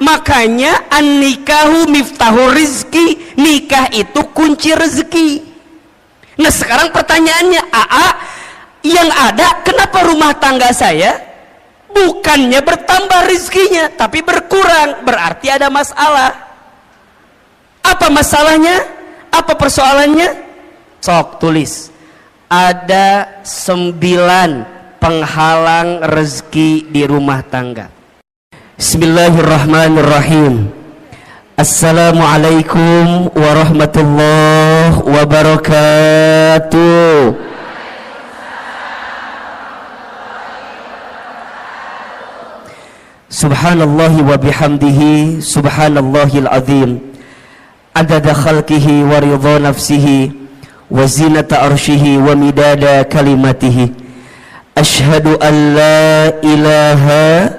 Makanya an-nikahu miftahur rizki, nikah itu kunci rezeki. Nah sekarang pertanyaannya, yang ada kenapa rumah tangga saya bukannya bertambah rizkinya tapi berkurang? Berarti ada masalah. Apa masalahnya? Apa persoalannya? Sok tulis. Ada 9 penghalang rezeki di rumah tangga. Bismillahirrahmanirrahim. Assalamualaikum warahmatullahi wabarakatuh. Subhanallahi wa bihamdihi, subhanallahil azim, adada khalqihi wa ridha nafsihi wa zinata arshihi wa midada kalimatihi. Ashhadu an la ilaha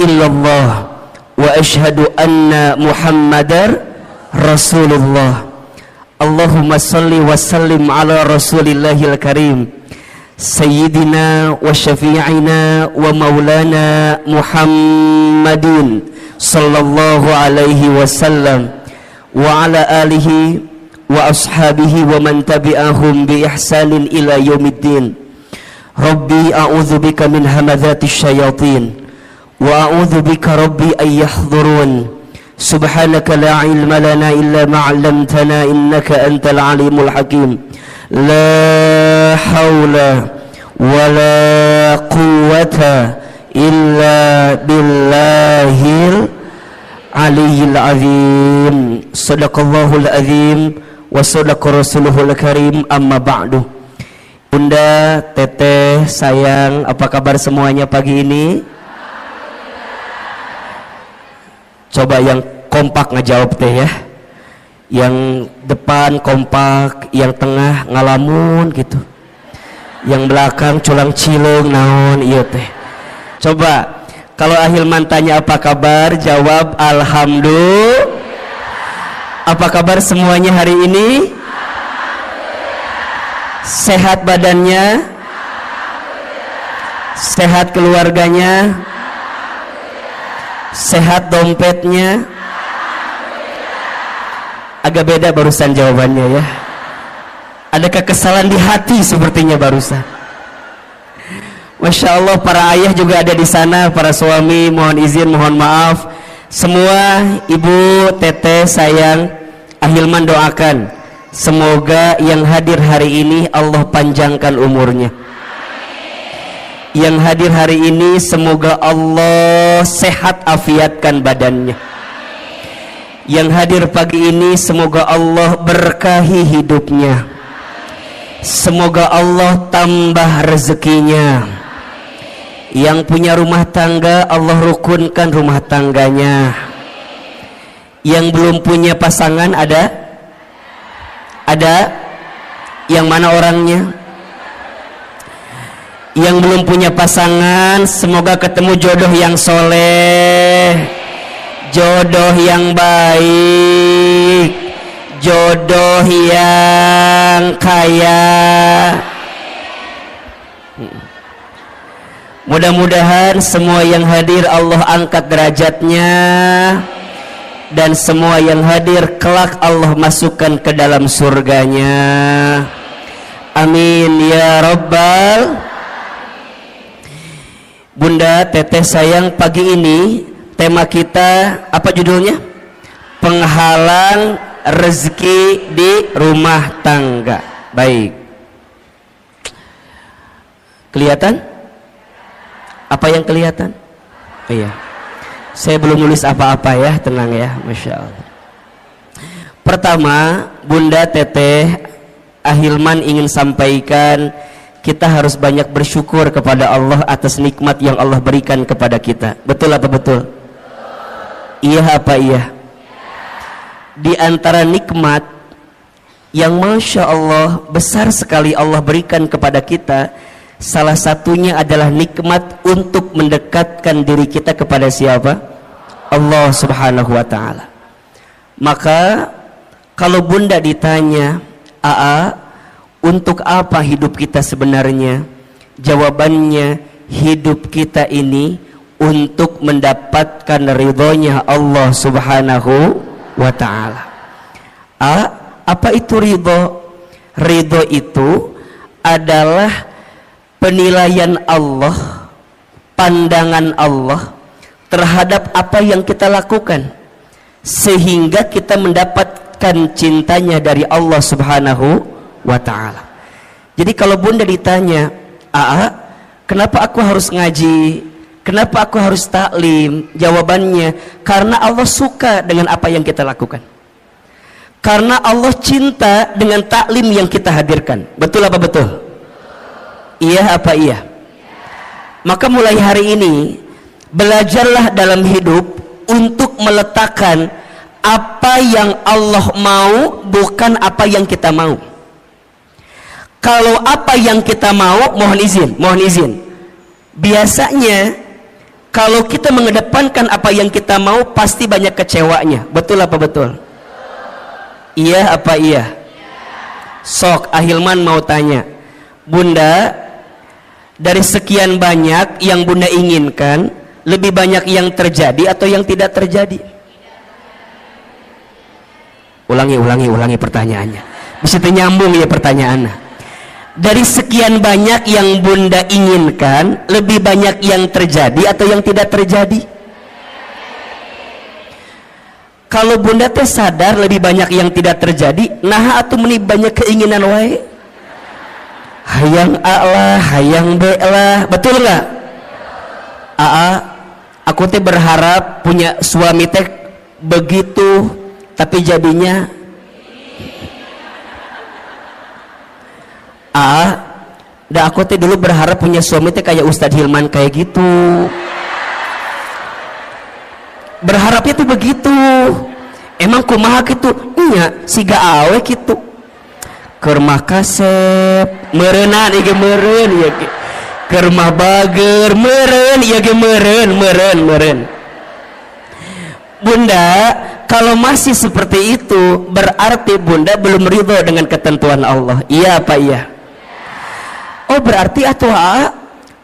illallah wa ashhadu anna Muhammadar Rasulullah. Allahumma salli wa sallim ala Rasulillahil Karim, Sayyidina wa syafi'ina wa maulana Muhammadin sallallahu alaihi wasallam wa ala alihi wa ashabihi wa man tabi'ahum bi ihsanin ila yaumiddin. Rabbi a'udzu bika min hamadzati syayatin wa a'udzu bika rabbi ay yahdurun. Subhanaka la ilma lana illa ma 'allamtana innaka antal alimul hakim. La haula wa la quwwata illa billahil aliyyil azim. Sadaqallahul azim wa sadaqa rasuluhul karim. Amma ba'du. Bunda, teteh, sayang, apa kabar semuanya pagi ini? Coba yang kompak ngejawab teh ya. Yang depan kompak, yang tengah ngalamun gitu. Yang belakang culang cilung naon iya teh. Coba kalau Ahilman tanya apa kabar, jawab alhamdulillah. Apa kabar semuanya hari ini? Sehat badannya? Sehat keluarganya? Sehat dompetnya? Agak beda barusan jawabannya ya. Ada kekesalan di hati sepertinya barusan. Masya Allah, para ayah juga ada di sana, para suami mohon izin, mohon maaf. Semua ibu, teteh, sayang, Ahilman doakan semoga yang hadir hari ini Allah panjangkan umurnya. Yang hadir hari ini semoga Allah sehat afiatkan badannya. Yang hadir pagi ini semoga Allah berkahi hidupnya. Semoga Allah tambah rezekinya. Yang punya rumah tangga Allah rukunkan rumah tangganya. Yang belum punya pasangan ada? Ada? Yang mana orangnya? Yang belum punya pasangan semoga ketemu jodoh yang soleh, jodoh yang baik, jodoh yang kaya. Mudah-mudahan semua yang hadir Allah angkat derajatnya, dan semua yang hadir kelak Allah masukkan ke dalam surganya. Amin ya rabbal. Bunda, teteh, sayang, pagi ini tema kita apa judulnya? Penghalang rezeki di rumah tangga. Baik. Kelihatan? Apa yang kelihatan? Iya. Saya belum nulis apa-apa ya, tenang ya, Masya Allah. Pertama, Bunda, teteh, Ahilman ingin sampaikan kita harus banyak bersyukur kepada Allah atas nikmat yang Allah berikan kepada kita. Betul apa betul? Iya apa iya? Di antara nikmat yang Masya Allah besar sekali Allah berikan kepada kita, salah satunya adalah nikmat untuk mendekatkan diri kita kepada siapa? Allah Subhanahu wa ta'ala. Maka kalau Bunda ditanya, untuk apa hidup kita sebenarnya? Jawabannya, hidup kita ini untuk mendapatkan ridhonya Allah Subhanahu wa ta'ala. Apa itu ridho? Ridho itu adalah penilaian Allah, pandangan Allah terhadap apa yang kita lakukan, sehingga kita mendapatkan cintanya dari Allah Subhanahu wa ta'ala. Jadi kalau bunda ditanya, kenapa aku harus ngaji, kenapa aku harus taklim? Jawabannya, karena Allah suka dengan apa yang kita lakukan, karena Allah cinta dengan taklim yang kita hadirkan. Betul apa betul? Iya apa iya? Maka mulai hari ini belajarlah dalam hidup untuk meletakkan apa yang Allah mau, bukan apa yang kita mau. Kalau apa yang kita mau, mohon izin. Biasanya kalau kita mengedepankan apa yang kita mau, pasti banyak kecewanya. Betul apa betul? Iya apa iya? Sok Ahilman mau tanya, bunda, dari sekian banyak yang bunda inginkan, lebih banyak yang terjadi atau yang tidak terjadi? Ulangi pertanyaannya. Bisa nyambung ya pertanyaannya. Dari sekian banyak yang bunda inginkan, lebih banyak yang terjadi atau yang tidak terjadi? Kalau bunda teh sadar lebih banyak yang tidak terjadi, nah atau meni banyak keinginan wae, hayang A lah, hayang B lah, betul nggak? Aku teh berharap punya suami teh begitu, tapi jadinya aku teh dulu berharap punya suami teh kayak Ustadz Hilman kayak gitu. Berharapnya tuh begitu. Emang kumaha gitu? Iya, siga awe gitu. Keur mah kasep, meureunna ieu ge meureun ieu ge. Keur mah bager, meureun ieu ge meureun. Bunda, kalau masih seperti itu, berarti bunda belum ridho dengan ketentuan Allah. Iya apa iya? Oh, berarti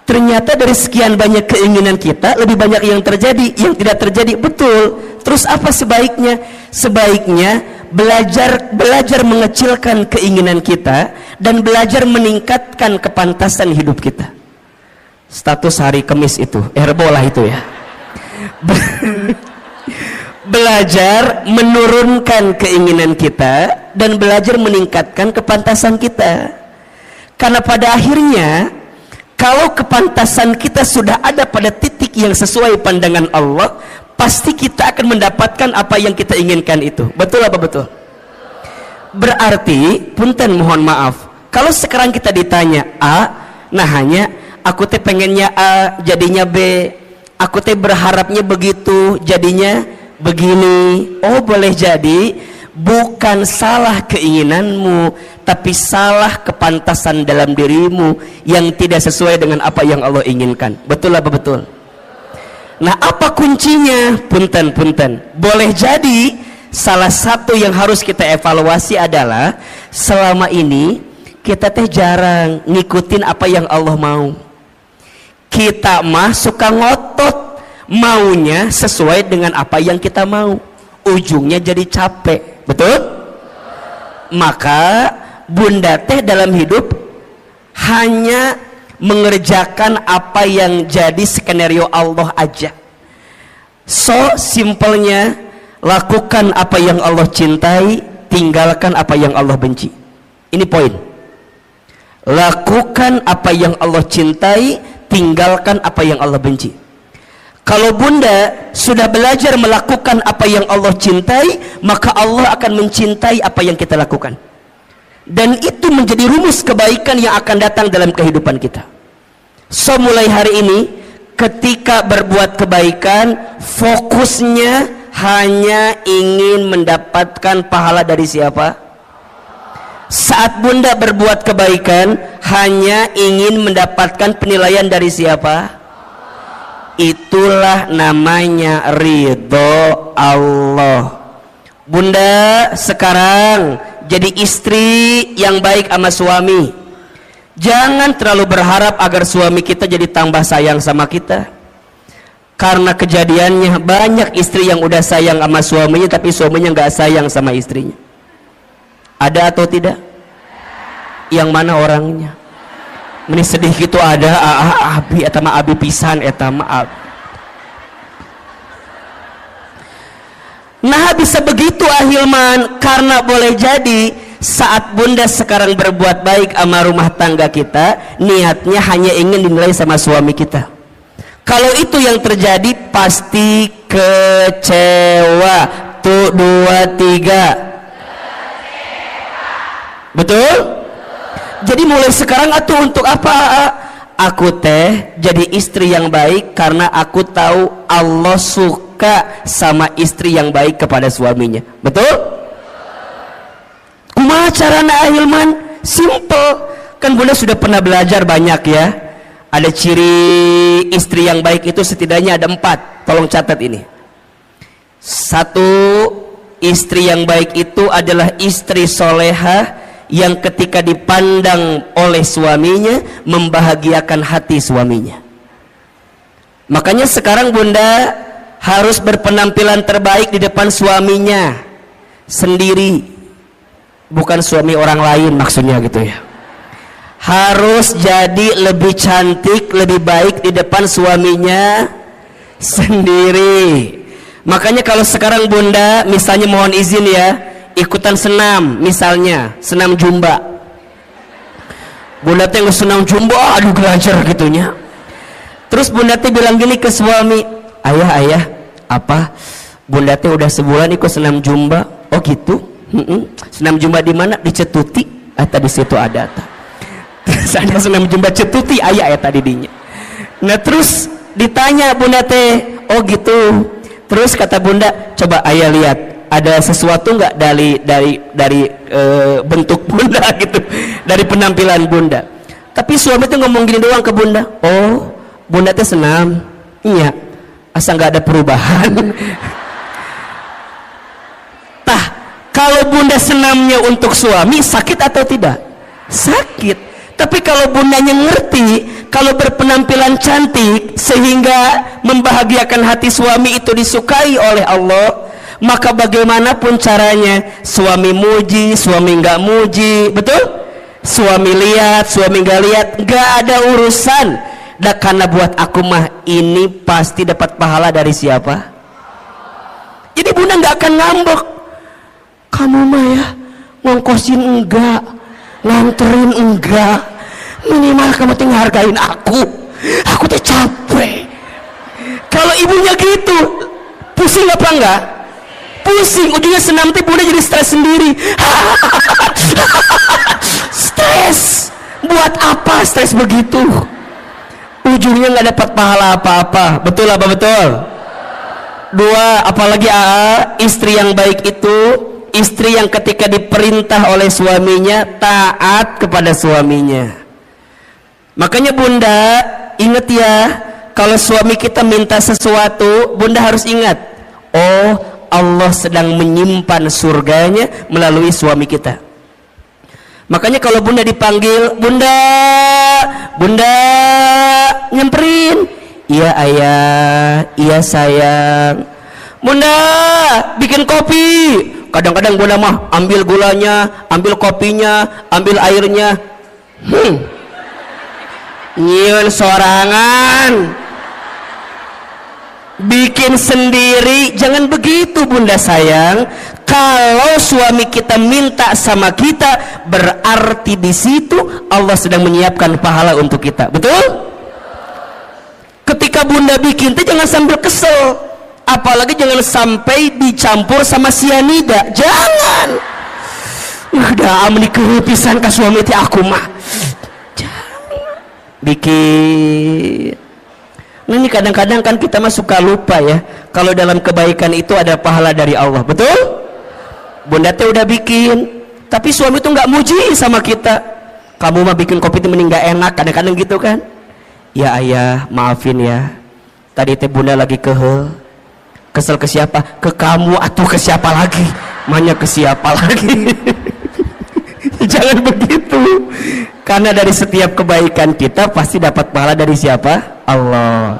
ternyata dari sekian banyak keinginan kita, lebih banyak yang terjadi, yang tidak terjadi. Betul. Terus apa sebaiknya? Sebaiknya belajar mengecilkan keinginan kita dan belajar meningkatkan kepantasan hidup kita. Status hari Kamis itu, bola itu ya. Belajar menurunkan keinginan kita dan belajar meningkatkan kepantasan kita. Karena pada akhirnya, kalau kepantasan kita sudah ada pada titik yang sesuai pandangan Allah, pasti kita akan mendapatkan apa yang kita inginkan itu. Betul apa betul? Berarti, punten mohon maaf, kalau sekarang kita ditanya nah hanya aku teh pengennya A, jadinya B, aku teh berharapnya begitu, jadinya begini. Oh, boleh jadi bukan salah keinginanmu, tapi salah kepantasan dalam dirimu yang tidak sesuai dengan apa yang Allah inginkan. Betul apa betul? Nah, apa kuncinya? Punten. Boleh jadi salah satu yang harus kita evaluasi adalah selama ini kita teh jarang ngikutin apa yang Allah mau. Kita mah suka ngotot maunya sesuai dengan apa yang kita mau, ujungnya jadi capek. Betul? Maka bunda teh dalam hidup hanya mengerjakan apa yang jadi skenario Allah aja. So simpelnya, lakukan apa yang Allah cintai, tinggalkan apa yang Allah benci. Ini poin. Lakukan apa yang Allah cintai, tinggalkan apa yang Allah benci. Kalau bunda sudah belajar melakukan apa yang Allah cintai, maka Allah akan mencintai apa yang kita lakukan. Dan itu menjadi rumus kebaikan yang akan datang dalam kehidupan kita. So mulai hari ini, ketika berbuat kebaikan, fokusnya hanya ingin mendapatkan pahala dari siapa? Saat bunda berbuat kebaikan, hanya ingin mendapatkan penilaian dari siapa? Itulah namanya ridho Allah. Bunda sekarang jadi istri yang baik sama suami. Jangan terlalu berharap agar suami kita jadi tambah sayang sama kita. Karena kejadiannya banyak istri yang udah sayang sama suaminya tapi suaminya nggak sayang sama istrinya. Ada atau tidak? Yang mana orangnya? Meni sedih gitu ada abi eta mah abi pisan eta mah abi. Nah bisa begitu ahilman, karena boleh jadi saat bunda sekarang berbuat baik sama rumah tangga kita, niatnya hanya ingin dinilai sama suami kita. Kalau itu yang terjadi pasti kecewa. Tuh 2 3. Betul? Jadi mulai sekarang atuh untuk apa? Aku teh jadi istri yang baik karena aku tahu Allah suka sama istri yang baik kepada suaminya. Betul? Kumaha carana ahilman? Simple. Kan bunda sudah pernah belajar banyak ya. Ada ciri istri yang baik itu setidaknya ada 4. Tolong catat ini. 1, istri yang baik itu adalah istri solehah yang ketika dipandang oleh suaminya membahagiakan hati suaminya. Makanya sekarang bunda harus berpenampilan terbaik di depan suaminya sendiri, bukan suami orang lain maksudnya gitu ya. Harus jadi lebih cantik, lebih baik di depan suaminya sendiri. Makanya kalau sekarang bunda misalnya mohon izin ya, ikutan senam, misalnya senam jumba, bunda teh senam jumba, aduh gelajar gitunya. Terus bunda teh bilang gini ke suami, ayah apa bunda teh udah sebulan ikut senam jumba. Oh gitu. Senam jumba di mana? Di Cetuti. Di situ ada terus ada senam jumba Cetuti, ayah tadi dinya. Nah terus ditanya bunda teh, oh gitu. Terus kata bunda, coba ayah lihat ada sesuatu nggak dari bentuk bunda gitu, dari penampilan bunda. Tapi suami tuh ngomong gini doang ke bunda, oh bunda tuh senam, iya, asal nggak ada perubahan. Tah, kalau bunda senamnya untuk suami sakit atau tidak? Sakit. Tapi kalau bundanya ngerti, kalau berpenampilan cantik sehingga membahagiakan hati suami itu disukai oleh Allah, maka bagaimanapun caranya, suami muji, suami nggak muji, betul? Suami lihat, suami nggak lihat, nggak ada urusan. Dan karena buat aku mah ini pasti dapat pahala dari siapa? Jadi bunda nggak akan ngambek. Kamu mah ya ngongkosin enggak, nganterin enggak, minimal kamu tinggal hargain aku tuh capek. Kalau ibunya gitu, pusing apa enggak? Pusing, ujungnya senam teh bunda jadi stres sendiri. Stres, buat apa stres begitu? Ujungnya nggak dapat pahala apa-apa. Betul apa betul? 2, apalagi istri yang baik itu istri yang ketika diperintah oleh suaminya taat kepada suaminya. Makanya bunda ingat ya, kalau suami kita minta sesuatu, bunda harus ingat, oh Allah sedang menyimpan surganya melalui suami kita. Makanya kalau bunda dipanggil, bunda nyamperin, iya ayah, iya sayang, bunda bikin kopi. Kadang-kadang bunda mah ambil gulanya, ambil kopinya, ambil airnya, nyieun sorangan, bikin sendiri. Jangan begitu bunda sayang. Kalau suami kita minta sama kita, berarti di situ Allah sedang menyiapkan pahala untuk kita. Betul? Ketika bunda bikin itu jangan sambil kesel, apalagi jangan sampai dicampur sama sianida. Jangan. Udah amni kepisan ke suami ti aku mah. Bikin. Nah ini kadang-kadang kan kita mah suka lupa ya, kalau dalam kebaikan itu ada pahala dari Allah. Betul? Bunda teh udah bikin, tapi suami tuh nggak muji sama kita. Kamu mah bikin kopi itu mending nggak enak, kadang-kadang gitu kan. Ya ayah maafin ya, tadi teh bunda lagi kesel ke siapa? Ke kamu atau ke siapa lagi? Manya ke siapa lagi? Jangan begitu, karena dari setiap kebaikan kita pasti dapat pahala dari siapa? Allah.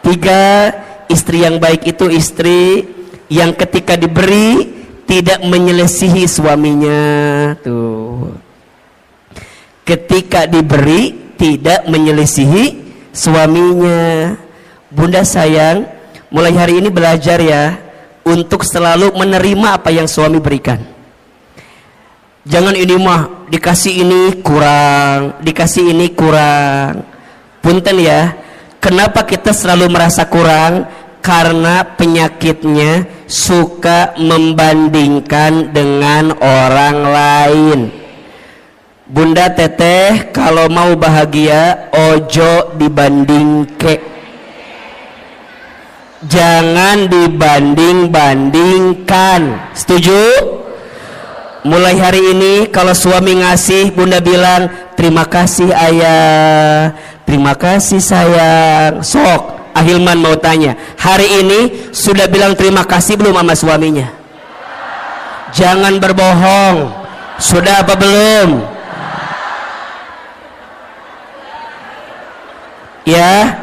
3, istri yang baik itu istri yang ketika diberi tidak menyelisihi suaminya. Tuh, ketika diberi tidak menyelisihi suaminya. Bunda sayang, mulai hari ini belajar ya untuk selalu menerima apa yang suami berikan. Jangan ini mah dikasih ini kurang, dikasih ini kurang. Punten ya, kenapa kita selalu merasa kurang? Karena penyakitnya suka membandingkan dengan orang lain. Bunda teteh kalau mau bahagia ojo dibandingke, jangan dibanding-bandingkan. Setuju? Mulai hari ini kalau suami ngasih, bunda bilang terima kasih ayah, terima kasih sayang. Sok Ahilman mau tanya, hari ini sudah bilang terima kasih belum sama suaminya? Jangan berbohong. Sudah apa belum? Ya,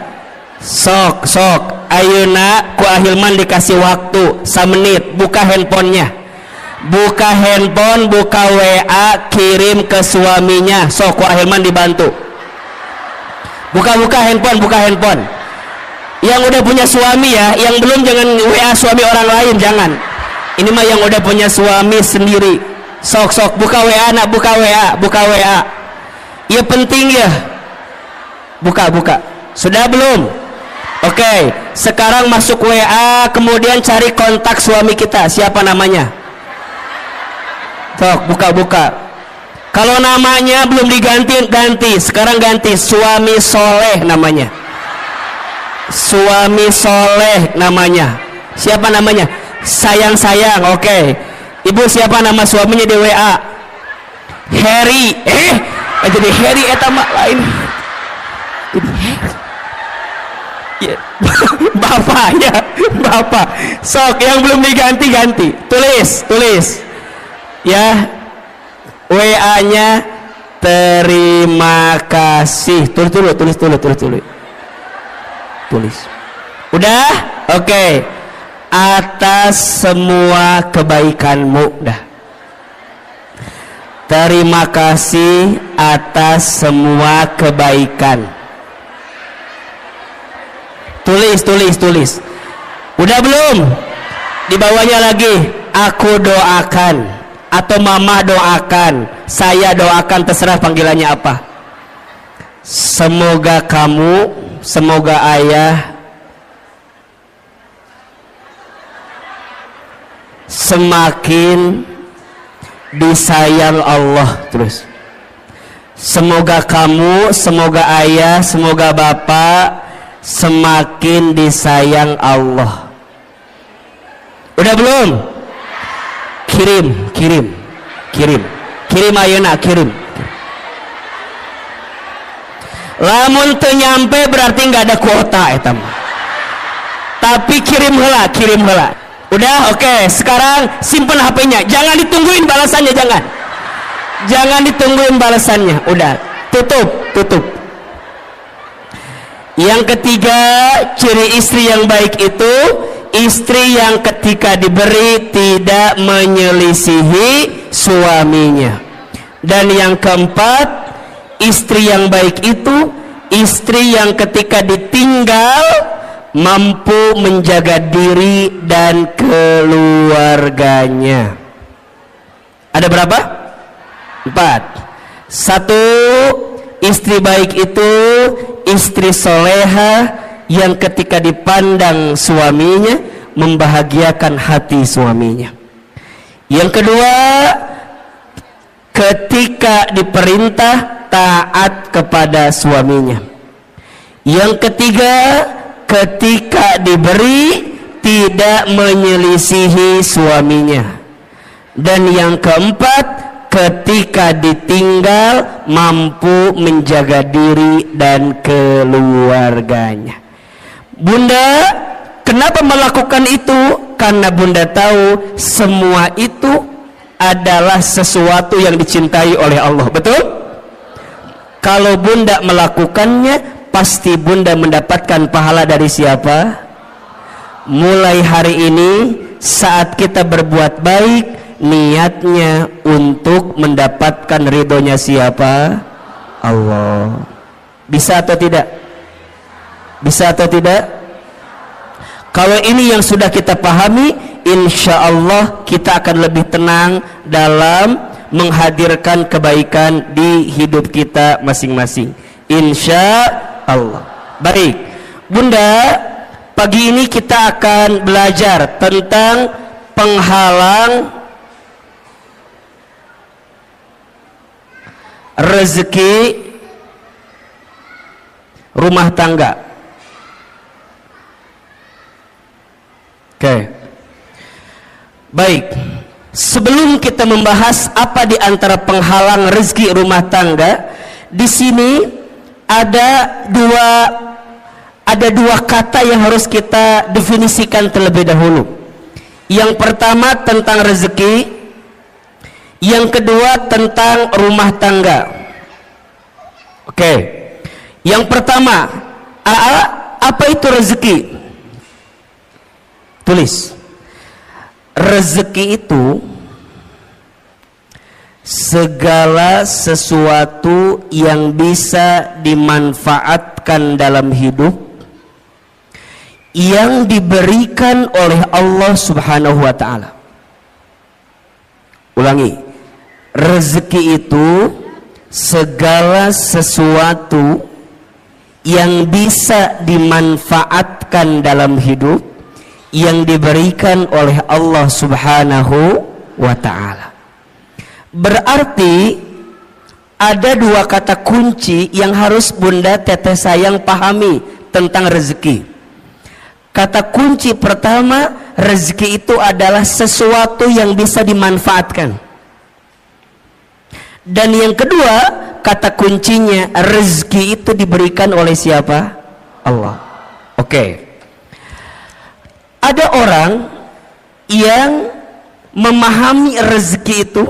sok ayeuna ku Ahilman dikasih waktu 1 menit, buka handphonenya, buka handphone, buka WA, kirim ke suaminya. Sok ku Ahilman dibantu, buka handphone. Yang udah punya suami ya, yang belum jangan WA suami orang lain, jangan. Ini mah yang udah punya suami sendiri. Sok buka WA nak, buka WA. Ya penting ya. Buka. Sudah belum? Oke, sekarang masuk WA, kemudian cari kontak suami kita. Siapa namanya? Sok, buka. Kalau namanya belum ganti. Sekarang ganti, suami soleh namanya. Suami soleh namanya. Siapa namanya? Sayang. Oke. Ibu siapa nama suaminya di WA? Harry. Jadi Harry eta mah lain. Ya. Bapak. Sok yang belum diganti. Tulis. Ya. WA-nya terima kasih. Tulis. Udah? Oke. Atas semua kebaikanmu. Dah. Terima kasih atas semua kebaikan. Tulis. Udah belum? Di bawahnya lagi, aku doakan atau mama doakan, saya doakan, terserah panggilannya apa. Semoga kamu, semoga ayah semakin disayang Allah. Terus semoga kamu, semoga ayah, semoga bapak semakin disayang Allah. Udah belum? Kirim ayeuna, kirim. Lamun teu nyampe berarti nggak ada kuota eta mah. Tapi kirim heula. Udah, oke. Sekarang simpen HP-nya. Jangan ditungguin balasannya, jangan ditungguin balasannya. Udah, tutup. Yang ketiga, ciri istri yang baik itu istri yang ketika diberi tidak menyelisihi suaminya. Dan yang keempat, istri yang baik itu istri yang ketika ditinggal mampu menjaga diri dan keluarganya. Ada berapa? 4. 1. Istri baik itu istri soleha yang ketika dipandang suaminya membahagiakan hati suaminya. Yang kedua, ketika diperintah taat kepada suaminya. Yang ketiga, ketika diberi tidak menyelisihi suaminya. Dan yang keempat, ketika ditinggal mampu menjaga diri dan keluarganya. Bunda kenapa melakukan itu? Karena bunda tahu semua itu adalah sesuatu yang dicintai oleh Allah. Betul? Kalau bunda melakukannya, pasti bunda mendapatkan pahala dari siapa? mulai hari ini saat kita berbuat baik, niatnya untuk mendapatkan ridhonya siapa? Allah. Bisa atau tidak? Bisa atau tidak? Kalau ini yang sudah kita pahami, insya Allah kita akan lebih tenang dalam menghadirkan kebaikan di hidup kita masing-masing, insya Allah. Baik Bunda, pagi ini kita akan belajar tentang penghalang rezeki rumah tangga. Oke. Baik. Sebelum kita membahas apa di antara penghalang rezeki rumah tangga, di sini ada dua kata yang harus kita definisikan terlebih dahulu. Yang pertama tentang rezeki, yang kedua tentang rumah tangga. Oke. Yang pertama, apa itu rezeki? Tulis. Rezeki itu segala sesuatu yang bisa dimanfaatkan dalam hidup yang diberikan oleh Allah Subhanahu wa ta'ala. Ulangi. Rezeki itu segala sesuatu yang bisa dimanfaatkan dalam hidup yang diberikan oleh Allah Subhanahu wa ta'ala. Berarti ada dua kata kunci yang harus Bunda Teteh sayang pahami tentang rezeki. Kata kunci pertama, rezeki itu adalah sesuatu yang bisa dimanfaatkan. Dan yang kedua, kata kuncinya, rezeki itu diberikan oleh siapa? Allah. Oke. Ada orang yang memahami rezeki itu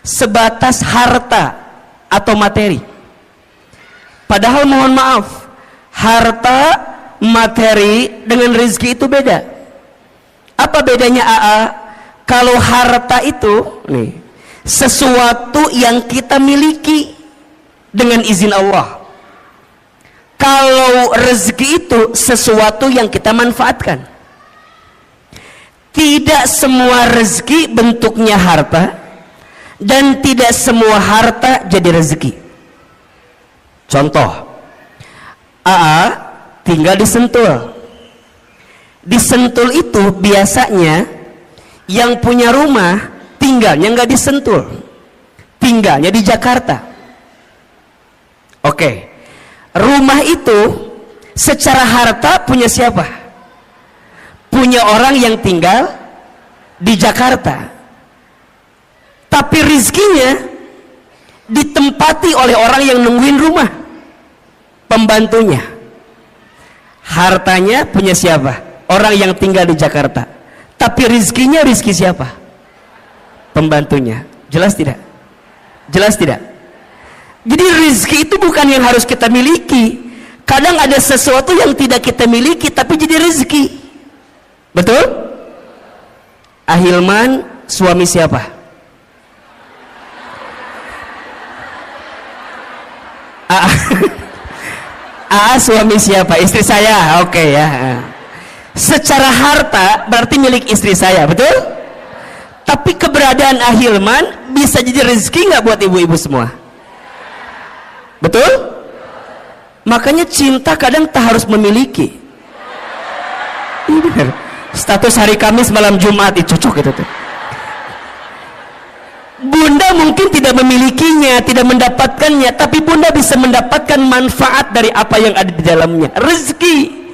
sebatas harta atau materi. Padahal mohon maaf, harta, materi dengan rezeki itu beda. Apa bedanya AA? Kalau harta itu nih, sesuatu yang kita miliki dengan izin Allah. Kalau rezeki itu sesuatu yang kita manfaatkan. Tidak semua rezeki bentuknya harta, dan tidak semua harta jadi rezeki. Contoh, AA tinggal di Sentul. Di Sentul itu biasanya yang punya rumah tinggalnya nggak di Sentul, tinggalnya di Jakarta. Oke. Rumah itu secara harta punya siapa? Punya orang yang tinggal di Jakarta. Tapi rizkinya ditempati oleh orang yang nungguin rumah, pembantunya. Hartanya punya siapa? Orang yang tinggal di Jakarta. Tapi rizkinya rizki siapa? Pembantunya. Jelas tidak? Jelas tidak? Jadi rizki itu bukan yang harus kita miliki. Kadang ada sesuatu yang tidak kita miliki tapi jadi rezeki. Betul? Ahilman suami siapa? Suami siapa? Istri saya. Oke ya. Secara harta berarti milik istri saya, betul? Tapi keberadaan Ahilman bisa jadi rezeki nggak buat ibu-ibu semua? Betul? Makanya cinta kadang tak harus memiliki. Ini benar. Status hari Kamis malam Jumat itu cocok itu tuh. Bunda mungkin tidak memilikinya, tidak mendapatkannya, tapi Bunda bisa mendapatkan manfaat dari apa yang ada di dalamnya. Rezeki.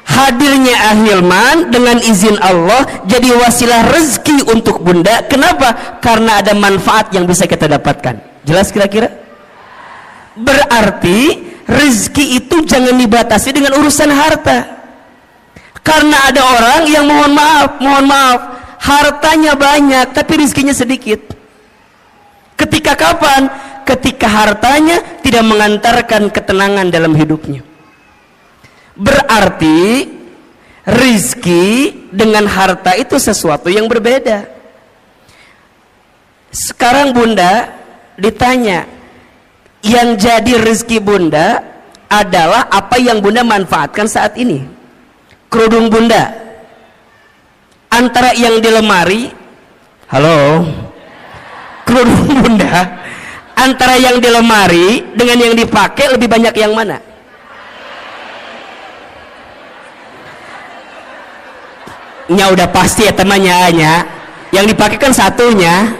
Hadirnya Ahilman dengan izin Allah jadi wasilah rezeki untuk Bunda. Kenapa? Karena ada manfaat yang bisa kita dapatkan. Jelas kira-kira? Berarti rezeki itu jangan dibatasi dengan urusan harta. Karena ada orang yang mohon maaf, hartanya banyak tapi rezekinya sedikit. Ketika kapan? Ketika hartanya tidak mengantarkan ketenangan dalam hidupnya. Berarti rizki dengan harta itu sesuatu yang berbeda. Sekarang bunda ditanya, yang jadi rizki bunda adalah apa yang bunda manfaatkan saat ini. Kerudung bunda antara yang di lemari, halo, kerudung bunda antara yang di lemari dengan yang dipakai lebih banyak yang mana? Nya udah pasti ya temannya, yang dipakai kan satunya.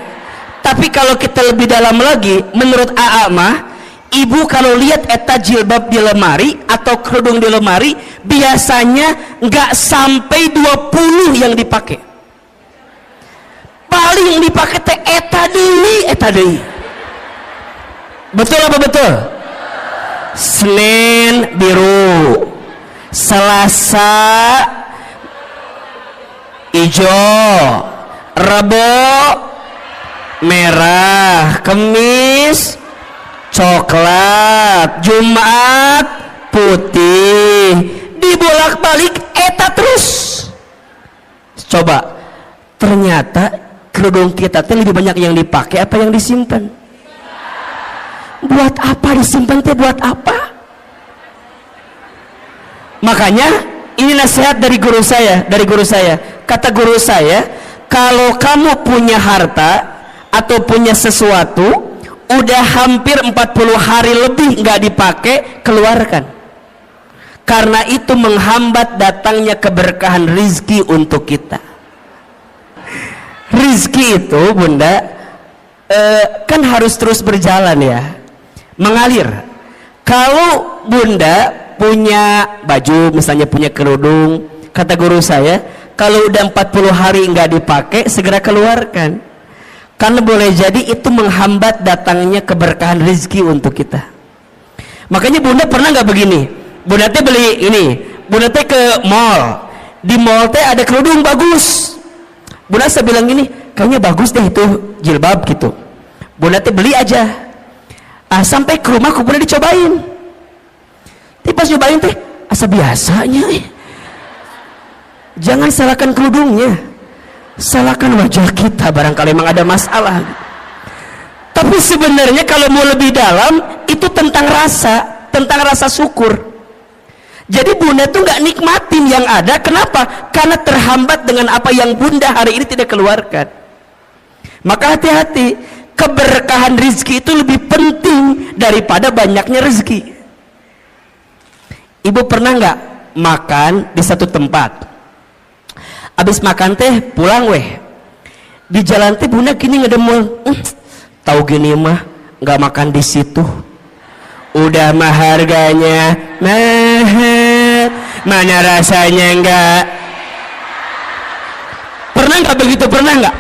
Tapi kalau kita lebih dalam lagi, menurut AA mah, ibu kalau lihat eta jilbab di lemari atau kerudung di lemari, biasanya nggak sampai 20 yang dipakai. Paling yang dipakai teh eta deui. Betul apa betul? Senin biru, Selasa hijau, Rabu merah, Kamis coklat, Jumat putih, dibolak-balik eta terus. Coba, ternyata kerudung kita teh lebih banyak yang dipakai apa yang disimpan? Buat apa disimpan teh? Buat apa? Makanya ini nasihat dari guru saya. Kata guru saya, kalau kamu punya harta atau punya sesuatu udah hampir 40 hari lebih nggak dipakai, keluarkan. Karena itu menghambat datangnya keberkahan rizki untuk kita. Rizki itu bunda kan harus terus berjalan ya, mengalir. Kalau bunda punya baju, misalnya punya kerudung, kata guru saya, kalau udah 40 hari nggak dipakai, segera keluarkan. Karena boleh jadi itu menghambat datangnya keberkahan rezeki untuk kita. Makanya bunda pernah nggak begini? Bunda teh beli ini, bunda teh ke mall. Di mall teh ada kerudung bagus. Bunda saya bilang gini, kayaknya bagus deh itu jilbab gitu. Bunda teh beli aja. Sampai ke rumah bunda dicobain. Tapi pas nyobain teh asa biasanya. Jangan salahkan kerudungnya, salahkan wajah kita, barangkali memang ada masalah. Tapi sebenarnya kalau mau lebih dalam, itu tentang rasa syukur. Jadi bunda tuh nggak nikmatin yang ada. Kenapa? Karena terhambat dengan apa yang bunda hari ini tidak keluarkan. Maka hati-hati, keberkahan rezeki itu lebih penting daripada banyaknya rezeki. Ibu pernah nggak makan di satu tempat, abis makan teh pulang weh, di jalan teh bunda gini ngedemul, tahu gini mah nggak makan di situ, udah mah harganya mahal, mana rasanya enggak. Pernah nggak begitu? Pernah nggak?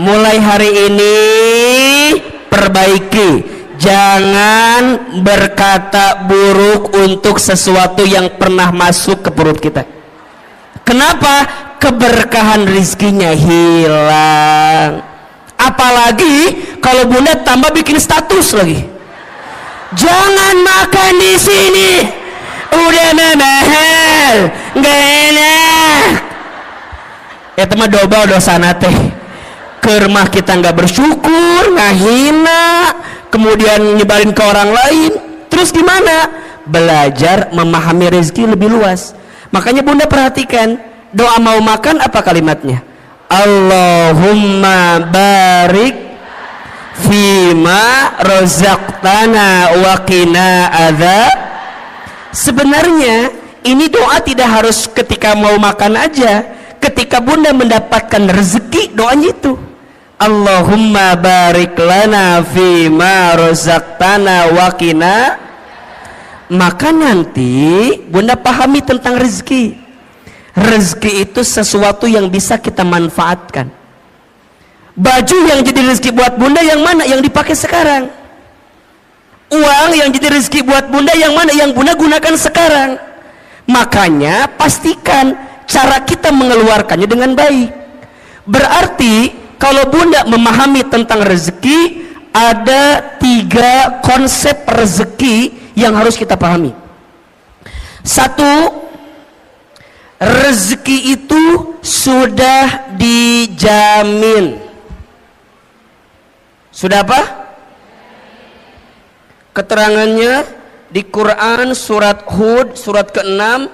Mulai hari ini perbaiki, jangan berkata buruk untuk sesuatu yang pernah masuk ke perut kita. Kenapa? Keberkahan rizkinya hilang. Apalagi kalau bunda tambah bikin status lagi, jangan makan di sini, udah mahal, nggak enak. Ya teman doba dosa teh. Ke rumah kita nggak bersyukur, ngahina, kemudian nyebarin ke orang lain. Terus gimana? Belajar memahami rezeki lebih luas. Makanya bunda perhatikan, doa mau makan apa kalimatnya? Allahumma barik fima rozaqtana wa qina adzab. Sebenarnya ini doa tidak harus ketika mau makan aja. Ketika bunda mendapatkan rezeki, doanya itu Allahumma barik lana fima rozaqtana wa qina. Maka nanti bunda pahami tentang rezeki. Rezeki itu sesuatu yang bisa kita manfaatkan. Baju yang jadi rezeki buat bunda yang mana? Yang dipakai sekarang. Uang yang jadi rezeki buat bunda yang mana? Yang bunda gunakan sekarang. Makanya pastikan cara kita mengeluarkannya dengan baik. Berarti kalau bunda memahami tentang rezeki, ada 3 konsep rezeki yang harus kita pahami. Satu, rezeki itu sudah dijamin. Sudah apa? Keterangannya di Quran surat Hud surat ke-6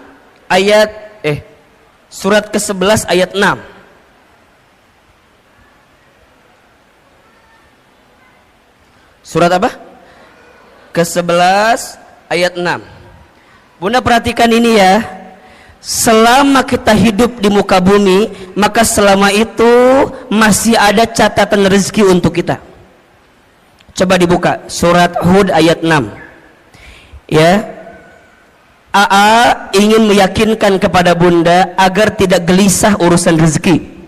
ayat surat ke-11 ayat 6. Surat apa? Ke-11 ayat 6. Bunda perhatikan ini ya. Selama kita hidup di muka bumi, maka selama itu masih ada catatan rezeki untuk kita. Coba dibuka surat Hud ayat 6. Ya. AA ingin meyakinkan kepada Bunda agar tidak gelisah urusan rezeki.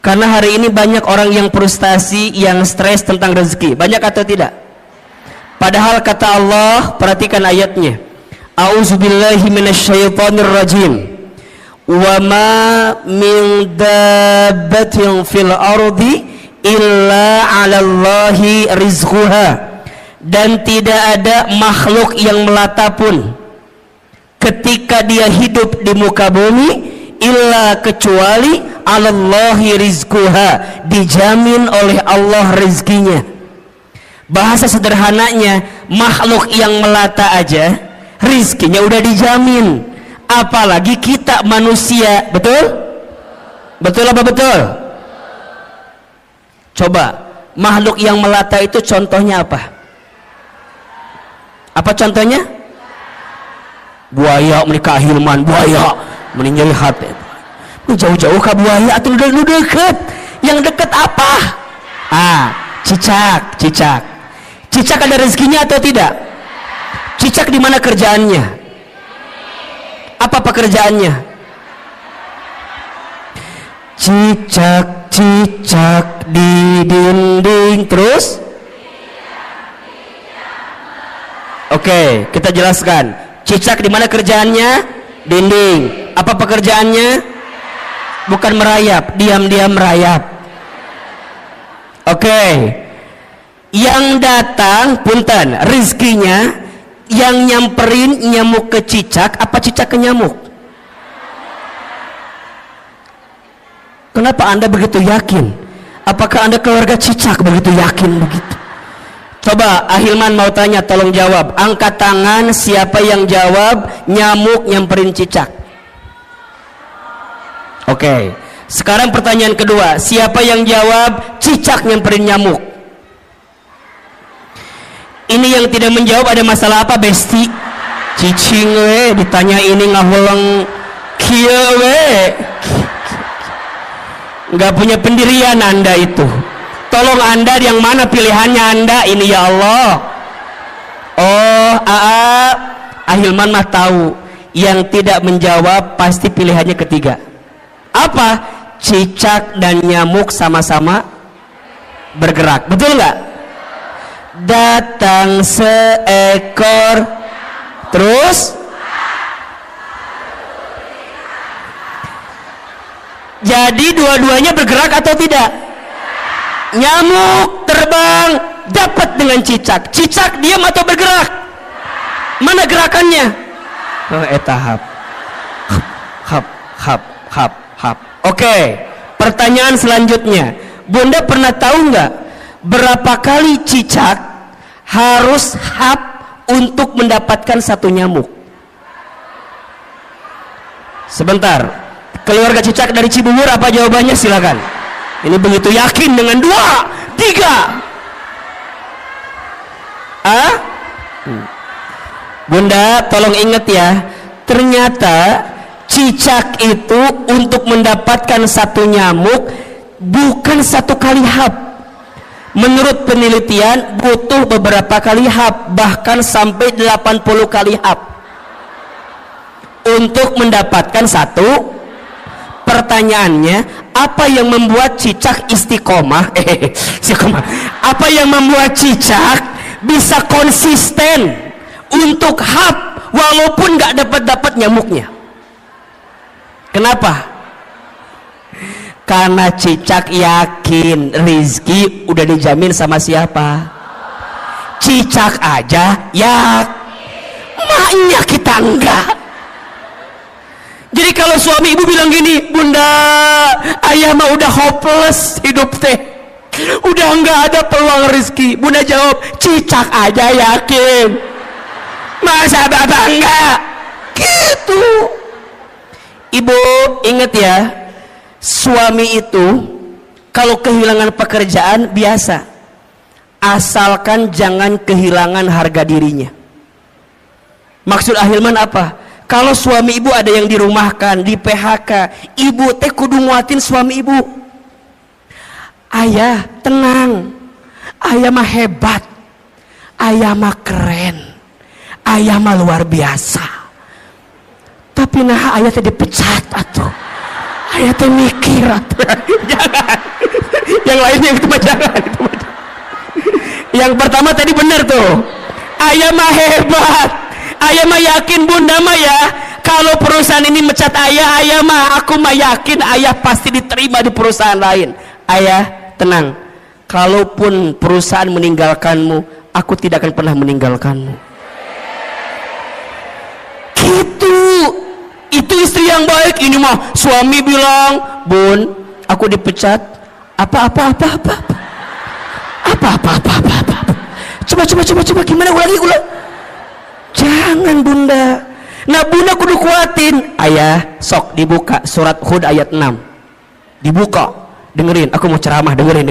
Karena hari ini banyak orang yang frustasi, yang stres tentang rezeki. Banyak atau tidak? Padahal kata Allah, perhatikan ayatnya. A'udzubillahi minasyaitonirrajim. Wa ma min dabbatin fil ardi illa 'alallahi rizquha. Dan tidak ada makhluk yang melata pun ketika dia hidup di muka bumi illa kecuali 'alallahi rizquha, dijamin oleh Allah rezekinya. Bahasa sederhananya, makhluk yang melata aja rizkinya udah dijamin, apalagi kita manusia. Betul? Betul apa betul? Coba, makhluk yang melata itu contohnya apa? Apa contohnya? Buaya, menikah Hilman, buaya meninjau hati. Jauh-jauh ke buaya atau lu deket? Yang deket apa? Cicak. Cicak ada rezekinya atau tidak? Cicak di mana kerjaannya? Apa pekerjaannya? Cicak di dinding. Terus? Oke, kita jelaskan. Cicak di mana kerjaannya? Dinding. Apa pekerjaannya? Bukan merayap, diam-diam merayap. Oke. Yang datang, punten, rizkinya yang nyamperin nyamuk ke cicak, apa cicak ke nyamuk? Kenapa Anda begitu yakin? Apakah Anda keluarga cicak begitu yakin begitu? Coba Ahilman mau tanya, tolong jawab. Angkat tangan siapa yang jawab nyamuk nyamperin cicak. Oke. Sekarang pertanyaan kedua, siapa yang jawab cicak nyamperin nyamuk? Ini yang tidak menjawab ada masalah apa, Besti? Cicing we ditanya ini ngahulang kieu we. Enggak punya pendirian Anda itu. Tolong Anda yang mana pilihannya Anda ini ya Allah. Oh, Ahilman mah tahu. Yang tidak menjawab pasti pilihannya ketiga. Apa? Cicak dan nyamuk sama-sama bergerak. Betul nggak? Datang seekor, terus jadi dua-duanya bergerak atau tidak? Nyamuk terbang dapat dengan cicak. Cicak diam atau bergerak? Mana gerakannya? Tahap. Hap. Oke, pertanyaan selanjutnya, Bunda pernah tahu nggak berapa kali cicak harus hap untuk mendapatkan satu nyamuk? Sebentar, keluarga cicak dari Cibubur apa jawabannya? Silakan. Ini begitu yakin dengan 2, 3. Bunda tolong ingat ya, ternyata cicak itu untuk mendapatkan satu nyamuk bukan satu kali hap. Menurut penelitian butuh beberapa kali hap, bahkan sampai 80 kali hap untuk mendapatkan satu. Pertanyaannya, apa yang membuat cicak istiqomah? Apa yang membuat cicak bisa konsisten untuk hap walaupun nggak dapat nyamuknya? Kenapa? Karena cicak yakin rizki udah dijamin sama siapa? Cicak aja ya, maknya kita enggak. kalau suami ibu bilang gini, bunda, ayah mah udah hopeless hidup teh, udah nggak ada peluang rezeki, bunda jawab, cicak aja yakin, masa bapak enggak gitu. Ibu ingat ya, suami itu kalau kehilangan pekerjaan biasa, asalkan jangan kehilangan harga dirinya. Maksud Ahilman apa? Kalau suami ibu ada yang dirumahkan, di PHK, ibu teh kudu nguatin suami ibu. Ayah tenang, ayah mah hebat, ayah mah keren, ayah mah luar biasa. Tapi nah ayah teh dipecat atuh, ayah teh mikir atuh. Jangan, yang lainnya itu mah jangan, itu mah jangan. Yang pertama tadi benar tuh, ayah mah hebat, ayah mah yakin bunda mah ya, kalau perusahaan ini mecat ayah, ayah mah aku mah yakin ayah pasti diterima di perusahaan lain. Ayah tenang, kalaupun perusahaan meninggalkanmu, aku tidak akan pernah meninggalkanmu. Gitu. Itu istri yang baik. Ini mah suami bilang, bun, aku dipecat. Apa. Coba gimana ulangi. Jangan bunda. Nah bunda kudu kuatin. Ayah sok dibuka surat Hud ayat 6. Dibuka, dengerin, aku mau ceramah, dengerin.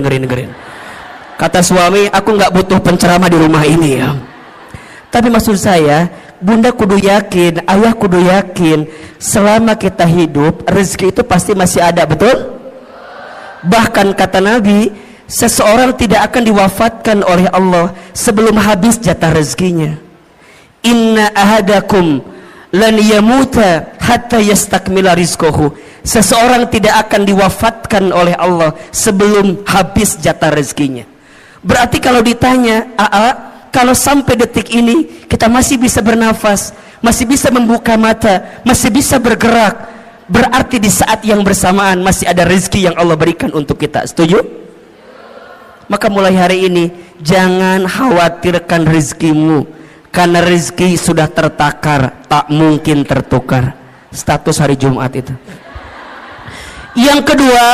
Kata suami, aku nggak butuh penceramah di rumah ini ya. Tapi maksud saya, bunda kudu yakin, ayah kudu yakin, selama kita hidup rezeki itu pasti masih ada, betul? Bahkan kata Nabi, seseorang tidak akan diwafatkan oleh Allah sebelum habis jatah rezekinya. Inna ahadakum lan yamuta hatta yastakmila rizquhu. Seseorang tidak akan diwafatkan oleh Allah sebelum habis jatah rezekinya. Berarti kalau ditanya, kalau sampai detik ini kita masih bisa bernafas, masih bisa membuka mata, masih bisa bergerak, berarti di saat yang bersamaan masih ada rezeki yang Allah berikan untuk kita. Setuju? Maka mulai hari ini jangan khawatirkan rezekimu, karena rezeki sudah tertakar, tak mungkin tertukar. Status hari Jumat itu. Yang kedua,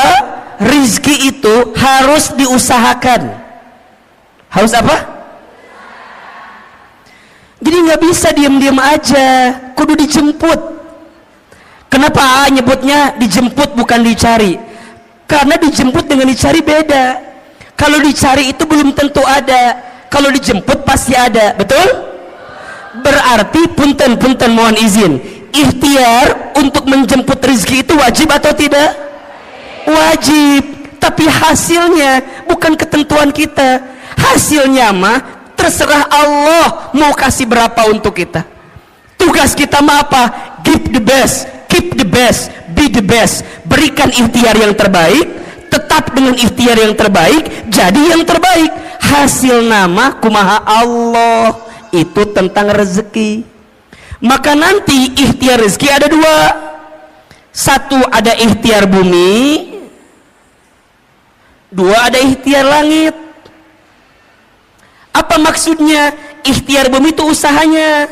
rezeki itu harus diusahakan. Harus apa? Jadi nggak bisa diam-diam aja, kudu dijemput. Kenapa nyebutnya dijemput bukan dicari? Karena dijemput dengan dicari beda. Kalau dicari itu belum tentu ada, kalau dijemput pasti ada, betul? Berarti punten mohon izin, ikhtiar untuk menjemput rezeki itu wajib atau tidak? Wajib. Tapi hasilnya bukan ketentuan kita. Hasilnya mah terserah Allah mau kasih berapa untuk kita. Tugas kita mah apa? Give the best, keep the best, be the best. Berikan ikhtiar yang terbaik, tetap dengan ikhtiar yang terbaik, jadi yang terbaik. Hasil nama kumaha Allah. Itu tentang rezeki. Maka nanti ikhtiar rezeki ada dua. Satu ada ikhtiar bumi, dua ada ikhtiar langit. Apa maksudnya? Ikhtiar bumi itu usahanya,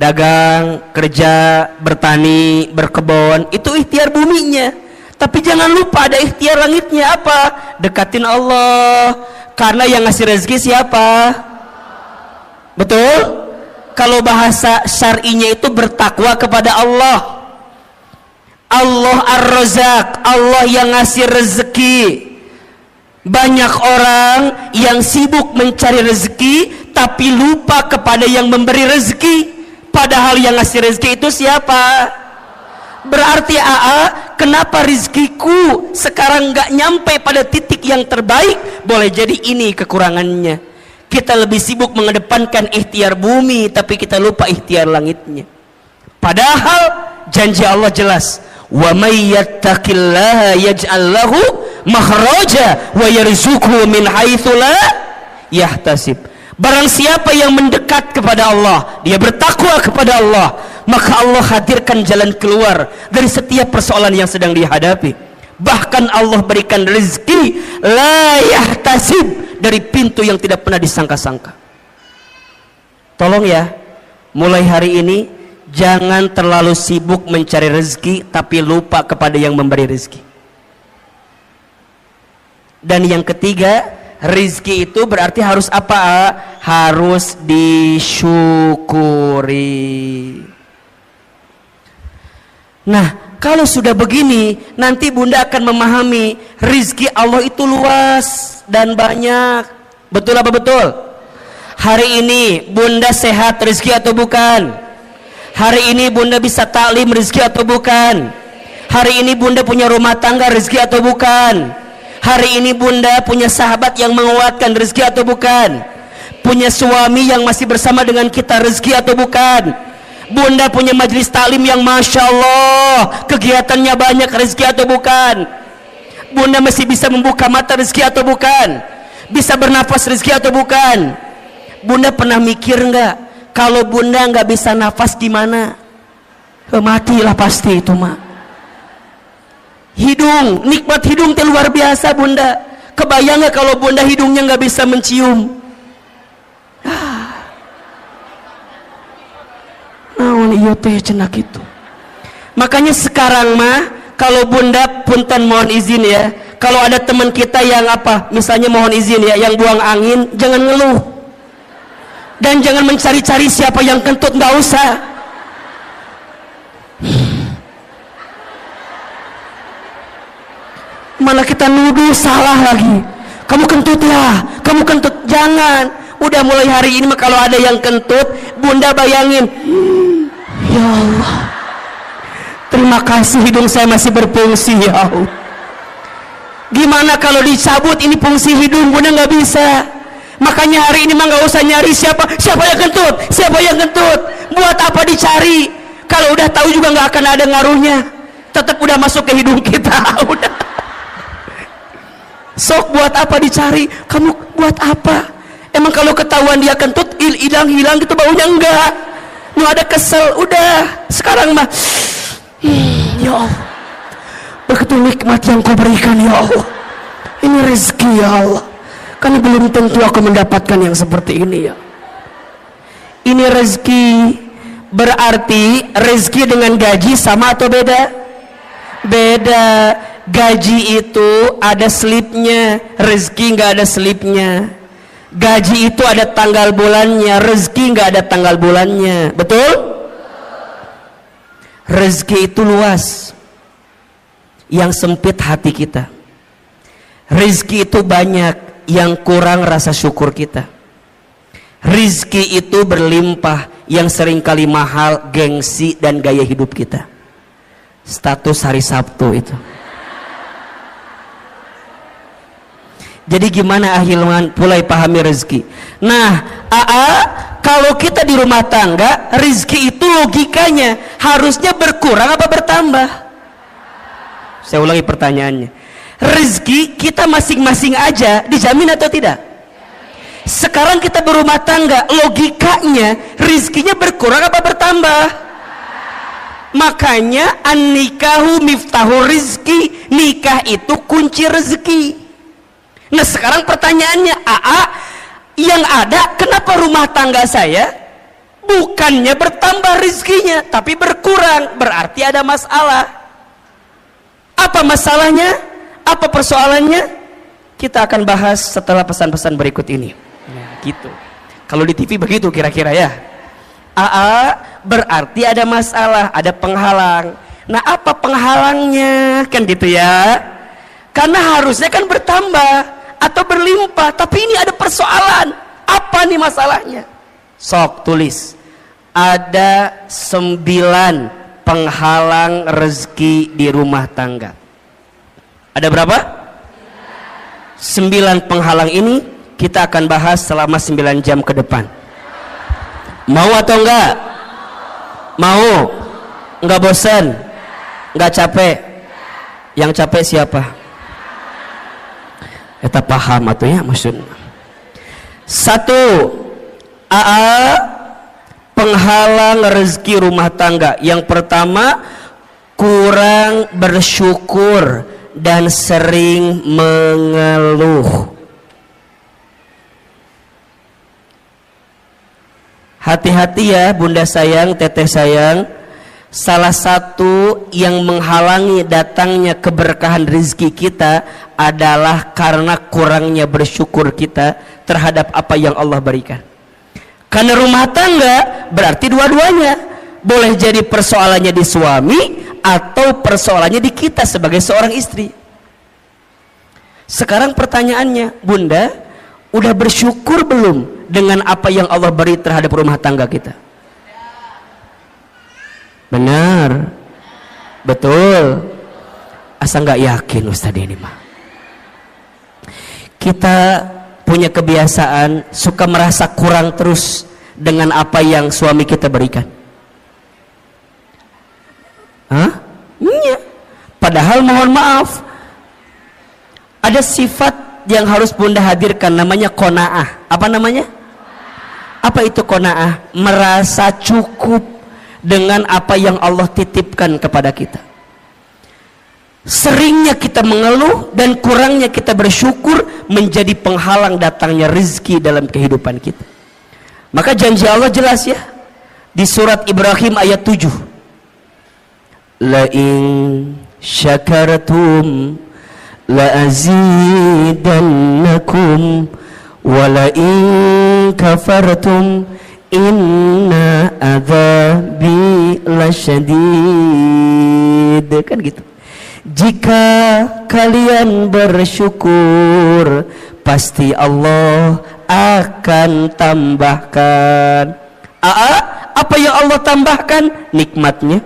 dagang, kerja, bertani, berkebun, itu ikhtiar buminya. Tapi jangan lupa ada ikhtiar langitnya. Apa? Dekatin Allah, karena yang ngasih rezeki siapa? Betul? Kalau bahasa syar'inya itu bertakwa kepada Allah. Allah Ar-Razzaq, Allah yang ngasih rezeki. Banyak orang yang sibuk mencari rezeki tapi lupa kepada yang memberi rezeki. Padahal yang ngasih rezeki itu siapa? Berarti kenapa rezekiku sekarang nggak nyampe pada titik yang terbaik? Boleh jadi ini kekurangannya. Kita lebih sibuk mengedepankan ikhtiar bumi tapi kita lupa ikhtiar langitnya. Padahal janji Allah jelas, wa may yattaqillaha yaj'al lahu makhraja wa yarzuqhu min haitsu la yahtasib. Barang siapa yang mendekat kepada Allah, dia bertakwa kepada Allah, maka Allah hadirkan jalan keluar dari setiap persoalan yang sedang dihadapi. Bahkan Allah berikan rezeki la yahtasib, dari pintu yang tidak pernah disangka-sangka. Tolong ya, mulai hari ini Jangan terlalu sibuk mencari rezeki tapi lupa kepada yang memberi rezeki. Dan yang ketiga, rezeki itu berarti harus apa? Harus disyukuri. Nah, kalau sudah begini, nanti Bunda akan memahami rezeki Allah itu luas dan banyak. Betul apa betul? Hari ini Bunda sehat rezeki atau bukan? Hari ini Bunda bisa taklim rezeki atau bukan? Hari ini Bunda punya rumah tangga rezeki atau bukan? Hari ini Bunda punya sahabat yang menguatkan rezeki atau bukan? Punya suami yang masih bersama dengan kita rezeki atau bukan? Bunda punya majelis taklim yang Masya Allah kegiatannya banyak rezeki atau bukan? Bunda masih bisa membuka mata rezeki atau bukan? Bisa bernafas rezeki atau bukan? Bunda pernah mikir nggak kalau Bunda nggak bisa nafas gimana? Matilah pasti itu mah. Hidung, nikmat hidung itu luar biasa Bunda. Kebayang nggak kalau Bunda hidungnya nggak bisa mencium? Naon iya teh cenak itu. Makanya sekarang mah kalau Bunda punten mohon izin ya, kalau ada teman kita yang apa, misalnya mohon izin ya, yang buang angin, jangan ngeluh dan jangan mencari-cari siapa yang kentut, nggak usah. Malah kita nuduh salah lagi, kamu kentut ya, kamu kentut. Jangan, udah mulai hari ini mah kalau ada yang kentut, Bunda bayangin, ya Allah, terima kasih hidung saya masih berfungsi ya Allah. Gimana kalau dicabut ini fungsi hidung? Bunda nggak bisa. Makanya hari ini mah nggak usah nyari siapa yang kentut, siapa yang kentut. Buat apa dicari? Kalau udah tahu juga nggak akan ada ngaruhnya. Tetap udah masuk ke hidung kita. Udah. Sok buat apa dicari? Kamu buat apa? Emang kalau ketahuan dia kentut hilang gitu baunya? Enggak. Mau ada kesel, udah. Sekarang mah ya Allah, begitu nikmat yang kau berikan ya Allah. Ini rezeki ya Allah. Karena belum tentu aku mendapatkan yang seperti ini ya. Ini rezeki. Berarti rezeki dengan gaji sama atau beda? Beda. Gaji itu ada slipnya, rezeki nggak ada slipnya. Gaji itu ada tanggal bulannya, rezeki nggak ada tanggal bulannya. Betul? Rezeki itu luas, yang sempit hati kita. Rezeki itu banyak, yang kurang rasa syukur kita. Rezeki itu berlimpah, yang seringkali mahal gengsi dan gaya hidup kita. Status hari Sabtu itu. Jadi gimana Ahilman mulai pahami rezeki? Nah, kalau kita di rumah tangga, rezeki itu logikanya harusnya berkurang apa bertambah? Saya ulangi pertanyaannya. Rezeki kita masing-masing aja dijamin atau tidak? Sekarang kita berumah tangga, logikanya rezekinya berkurang apa bertambah? Makanya an-nikahu miftahu rizki, nikah itu kunci rezeki. Nah sekarang pertanyaannya, yang ada kenapa rumah tangga saya bukannya bertambah rezekinya tapi berkurang? Berarti ada masalah. Apa masalahnya? Apa persoalannya? Kita akan bahas setelah pesan-pesan berikut ini. Nah, gitu. Kalau di TV begitu kira-kira ya. Berarti ada masalah, ada penghalang. Nah apa penghalangnya? Kan gitu ya. Karena harusnya kan bertambah atau berlimpah, tapi ini ada persoalan. Apa nih masalahnya? Sok tulis. Ada 9 penghalang rezeki di rumah tangga. Ada berapa? 9 penghalang ini kita akan bahas selama 9 jam ke depan. Mau atau enggak? Mau? Enggak bosan? Enggak capek? Yang capek siapa? Kita paham atau ya maksudnya. 1. Penghalang rezeki rumah tangga. Yang pertama, kurang bersyukur dan sering mengeluh. Hati-hati ya bunda sayang, teteh sayang. Salah satu yang menghalangi datangnya keberkahan rezeki kita adalah karena kurangnya bersyukur kita terhadap apa yang Allah berikan. Karena rumah tangga berarti dua-duanya. Boleh jadi persoalannya di suami atau persoalannya di kita sebagai seorang istri. Sekarang pertanyaannya, bunda, udah bersyukur belum dengan apa yang Allah beri terhadap rumah tangga kita? Benar, betul. Asa nggak yakin Ustadz ini mah. Kita punya kebiasaan suka merasa kurang terus dengan apa yang suami kita berikan. Hah? Iya. Padahal mohon maaf, ada sifat yang harus bunda hadirkan, namanya qanaah. Apa namanya? Apa itu qanaah? Merasa cukup dengan apa yang Allah titipkan kepada kita. Seringnya kita mengeluh dan kurangnya kita bersyukur menjadi penghalang datangnya rezeki dalam kehidupan kita. Maka janji Allah jelas ya di surat Ibrahim ayat 7. La in syakartum la azidannakum wa la in kafartum inna adzabi lasyadid. Kan gitu. Jika kalian bersyukur, pasti Allah akan tambahkan. Apa yang Allah tambahkan? Nikmatnya.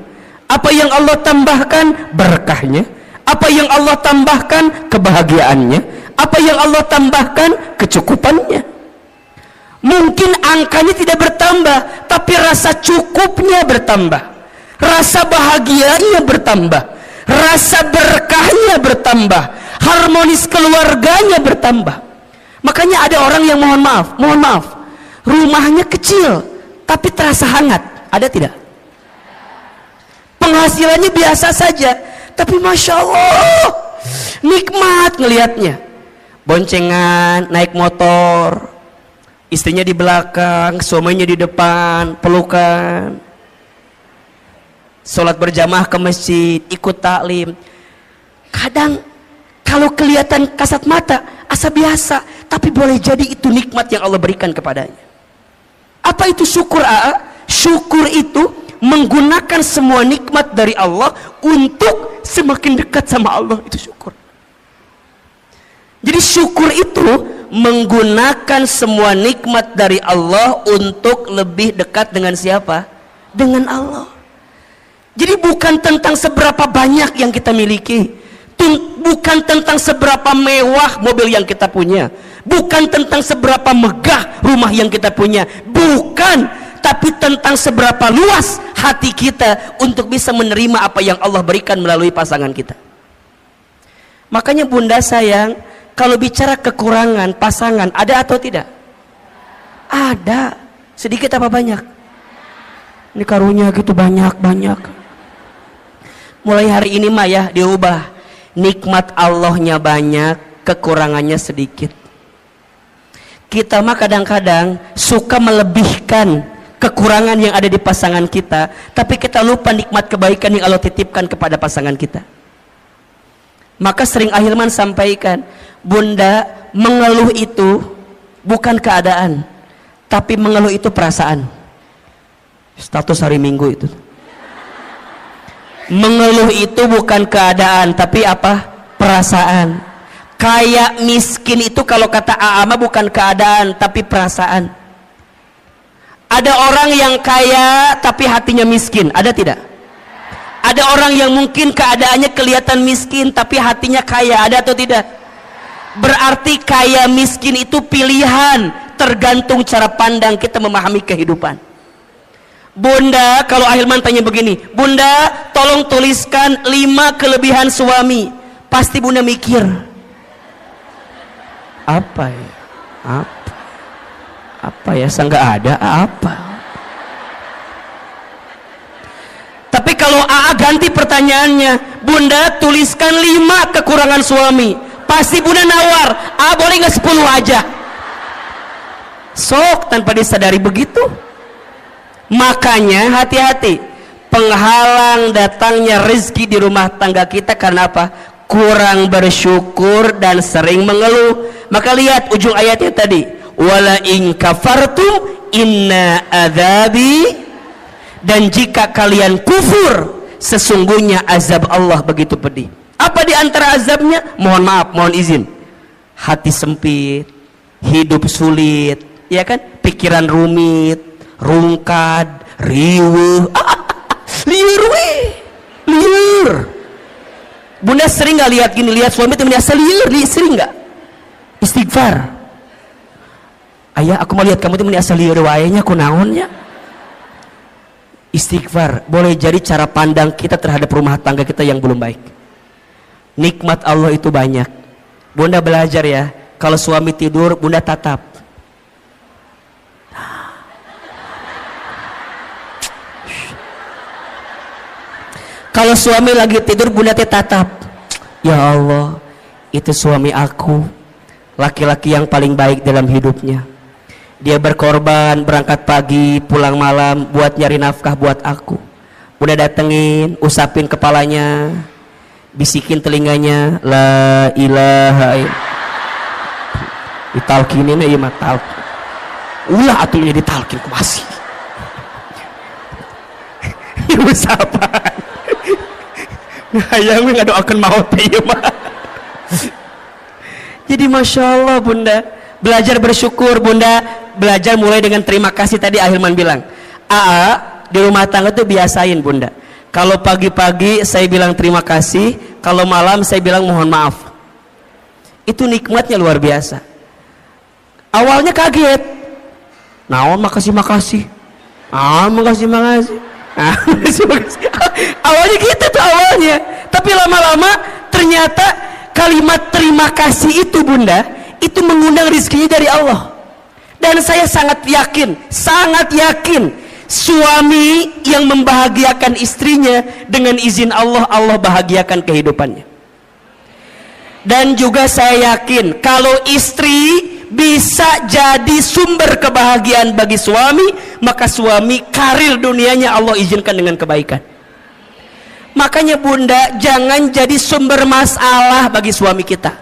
Apa yang Allah tambahkan? Berkahnya. Apa yang Allah tambahkan? Kebahagiaannya. Apa yang Allah tambahkan? Kecukupannya. Mungkin angkanya tidak bertambah, tapi rasa cukupnya bertambah, rasa bahagianya bertambah, rasa berkahnya bertambah, harmonis keluarganya bertambah. Makanya ada orang yang mohon maaf, rumahnya kecil tapi terasa hangat. Ada tidak? Penghasilannya biasa saja, tapi masya Allah nikmat ngelihatnya. Boncengan, naik motor, istrinya di belakang, suaminya di depan, pelukan, sholat berjamaah ke masjid, ikut taklim. Kadang kalau kelihatan kasat mata asa biasa, tapi boleh jadi itu nikmat yang Allah berikan kepadanya. Apa itu syukur? Syukur itu menggunakan semua nikmat dari Allah untuk semakin dekat sama Allah. Itu syukur. Jadi syukur itu menggunakan semua nikmat dari Allah untuk lebih dekat dengan siapa? Dengan Allah. Jadi bukan tentang seberapa banyak yang kita miliki, bukan tentang seberapa mewah mobil yang kita punya, bukan tentang seberapa megah rumah yang kita punya, bukan, tapi tentang seberapa luas hati kita untuk bisa menerima apa yang Allah berikan melalui pasangan kita. Makanya bunda sayang, kalau bicara kekurangan pasangan, ada atau tidak? Ada. Sedikit apa banyak? Ini karunia gitu banyak. Mulai hari ini mah ya diubah. Nikmat Allahnya banyak, kekurangannya sedikit. Kita mah kadang-kadang suka melebihkan kekurangan yang ada di pasangan kita, tapi kita lupa nikmat kebaikan yang Allah titipkan kepada pasangan kita. Maka sering Ahilman sampaikan, bunda, mengeluh itu bukan keadaan, tapi mengeluh itu perasaan. Status hari Minggu itu. Mengeluh itu bukan keadaan, tapi apa? Perasaan. Kayak miskin itu kalau kata Aama bukan keadaan, tapi perasaan. Ada orang yang kaya tapi hatinya miskin, ada tidak? Ada orang yang mungkin keadaannya kelihatan miskin tapi hatinya kaya, ada atau tidak? Berarti kaya miskin itu pilihan, tergantung cara pandang kita memahami kehidupan. Bunda, kalau Ahilman tanya begini, bunda tolong tuliskan 5 kelebihan suami, pasti bunda mikir, apa ya? Apa ya? Saya nggak ada apa. Tapi kalau AA ganti pertanyaannya, bunda tuliskan 5 kekurangan suami, pasti bunda nawar, boleh nggak 10 aja? Sok tanpa disadari begitu. Makanya hati-hati, penghalang datangnya rezeki di rumah tangga kita karena apa? Kurang bersyukur dan sering mengeluh. Maka lihat ujung ayatnya tadi, wala in kafartum inna adzabi, dan jika kalian kufur sesungguhnya azab Allah begitu pedih. Apa di antara azabnya? Mohon maaf, mohon izin, hati sempit, hidup sulit, ya kan? Pikiran rumit, rungkad, riuh, liur weh, liur. Bunda sering nggak lihat gini, lihat suami temennya asal liur, sering nggak? Istighfar. Ayah, aku mau lihat kamu temennya asal liur wayanya, aku naonnya. Istighfar boleh jadi cara pandang kita terhadap rumah tangga kita yang belum baik. Nikmat Allah itu banyak. Bunda belajar ya, kalau suami tidur bunda tatap. Kalau suami lagi tidur bunda tatap. Ya Allah, itu suami aku, laki-laki yang paling baik dalam hidupnya. Dia berkorban, berangkat pagi, pulang malam buat nyari nafkah buat aku. Bunda datengin, usapin kepalanya, bisikin telinganya, la ilaha illallah. Ditalkinin ya mah talk. Ulah atunya ditalkin ku masih. Ya usapan. Hayang nggak doakan maut ya mah. Jadi masya Allah bunda, belajar bersyukur bunda, belajar mulai dengan terima kasih. Tadi Ahilman bilang, di rumah tangga tuh biasain bunda, kalau pagi-pagi saya bilang terima kasih, kalau malam saya bilang mohon maaf. Itu nikmatnya luar biasa. Awalnya kaget, naon makasih makasih, makasih makasih, makasih. Awalnya gitu tuh awalnya, tapi lama-lama ternyata kalimat terima kasih itu bunda, itu mengundang rezekinya dari Allah. Dan saya sangat yakin suami yang membahagiakan istrinya dengan izin Allah, Allah bahagiakan kehidupannya. Dan juga saya yakin kalau istri bisa jadi sumber kebahagiaan bagi suami, maka suami karir dunianya Allah izinkan dengan kebaikan. Makanya bunda, jangan jadi sumber masalah bagi suami kita.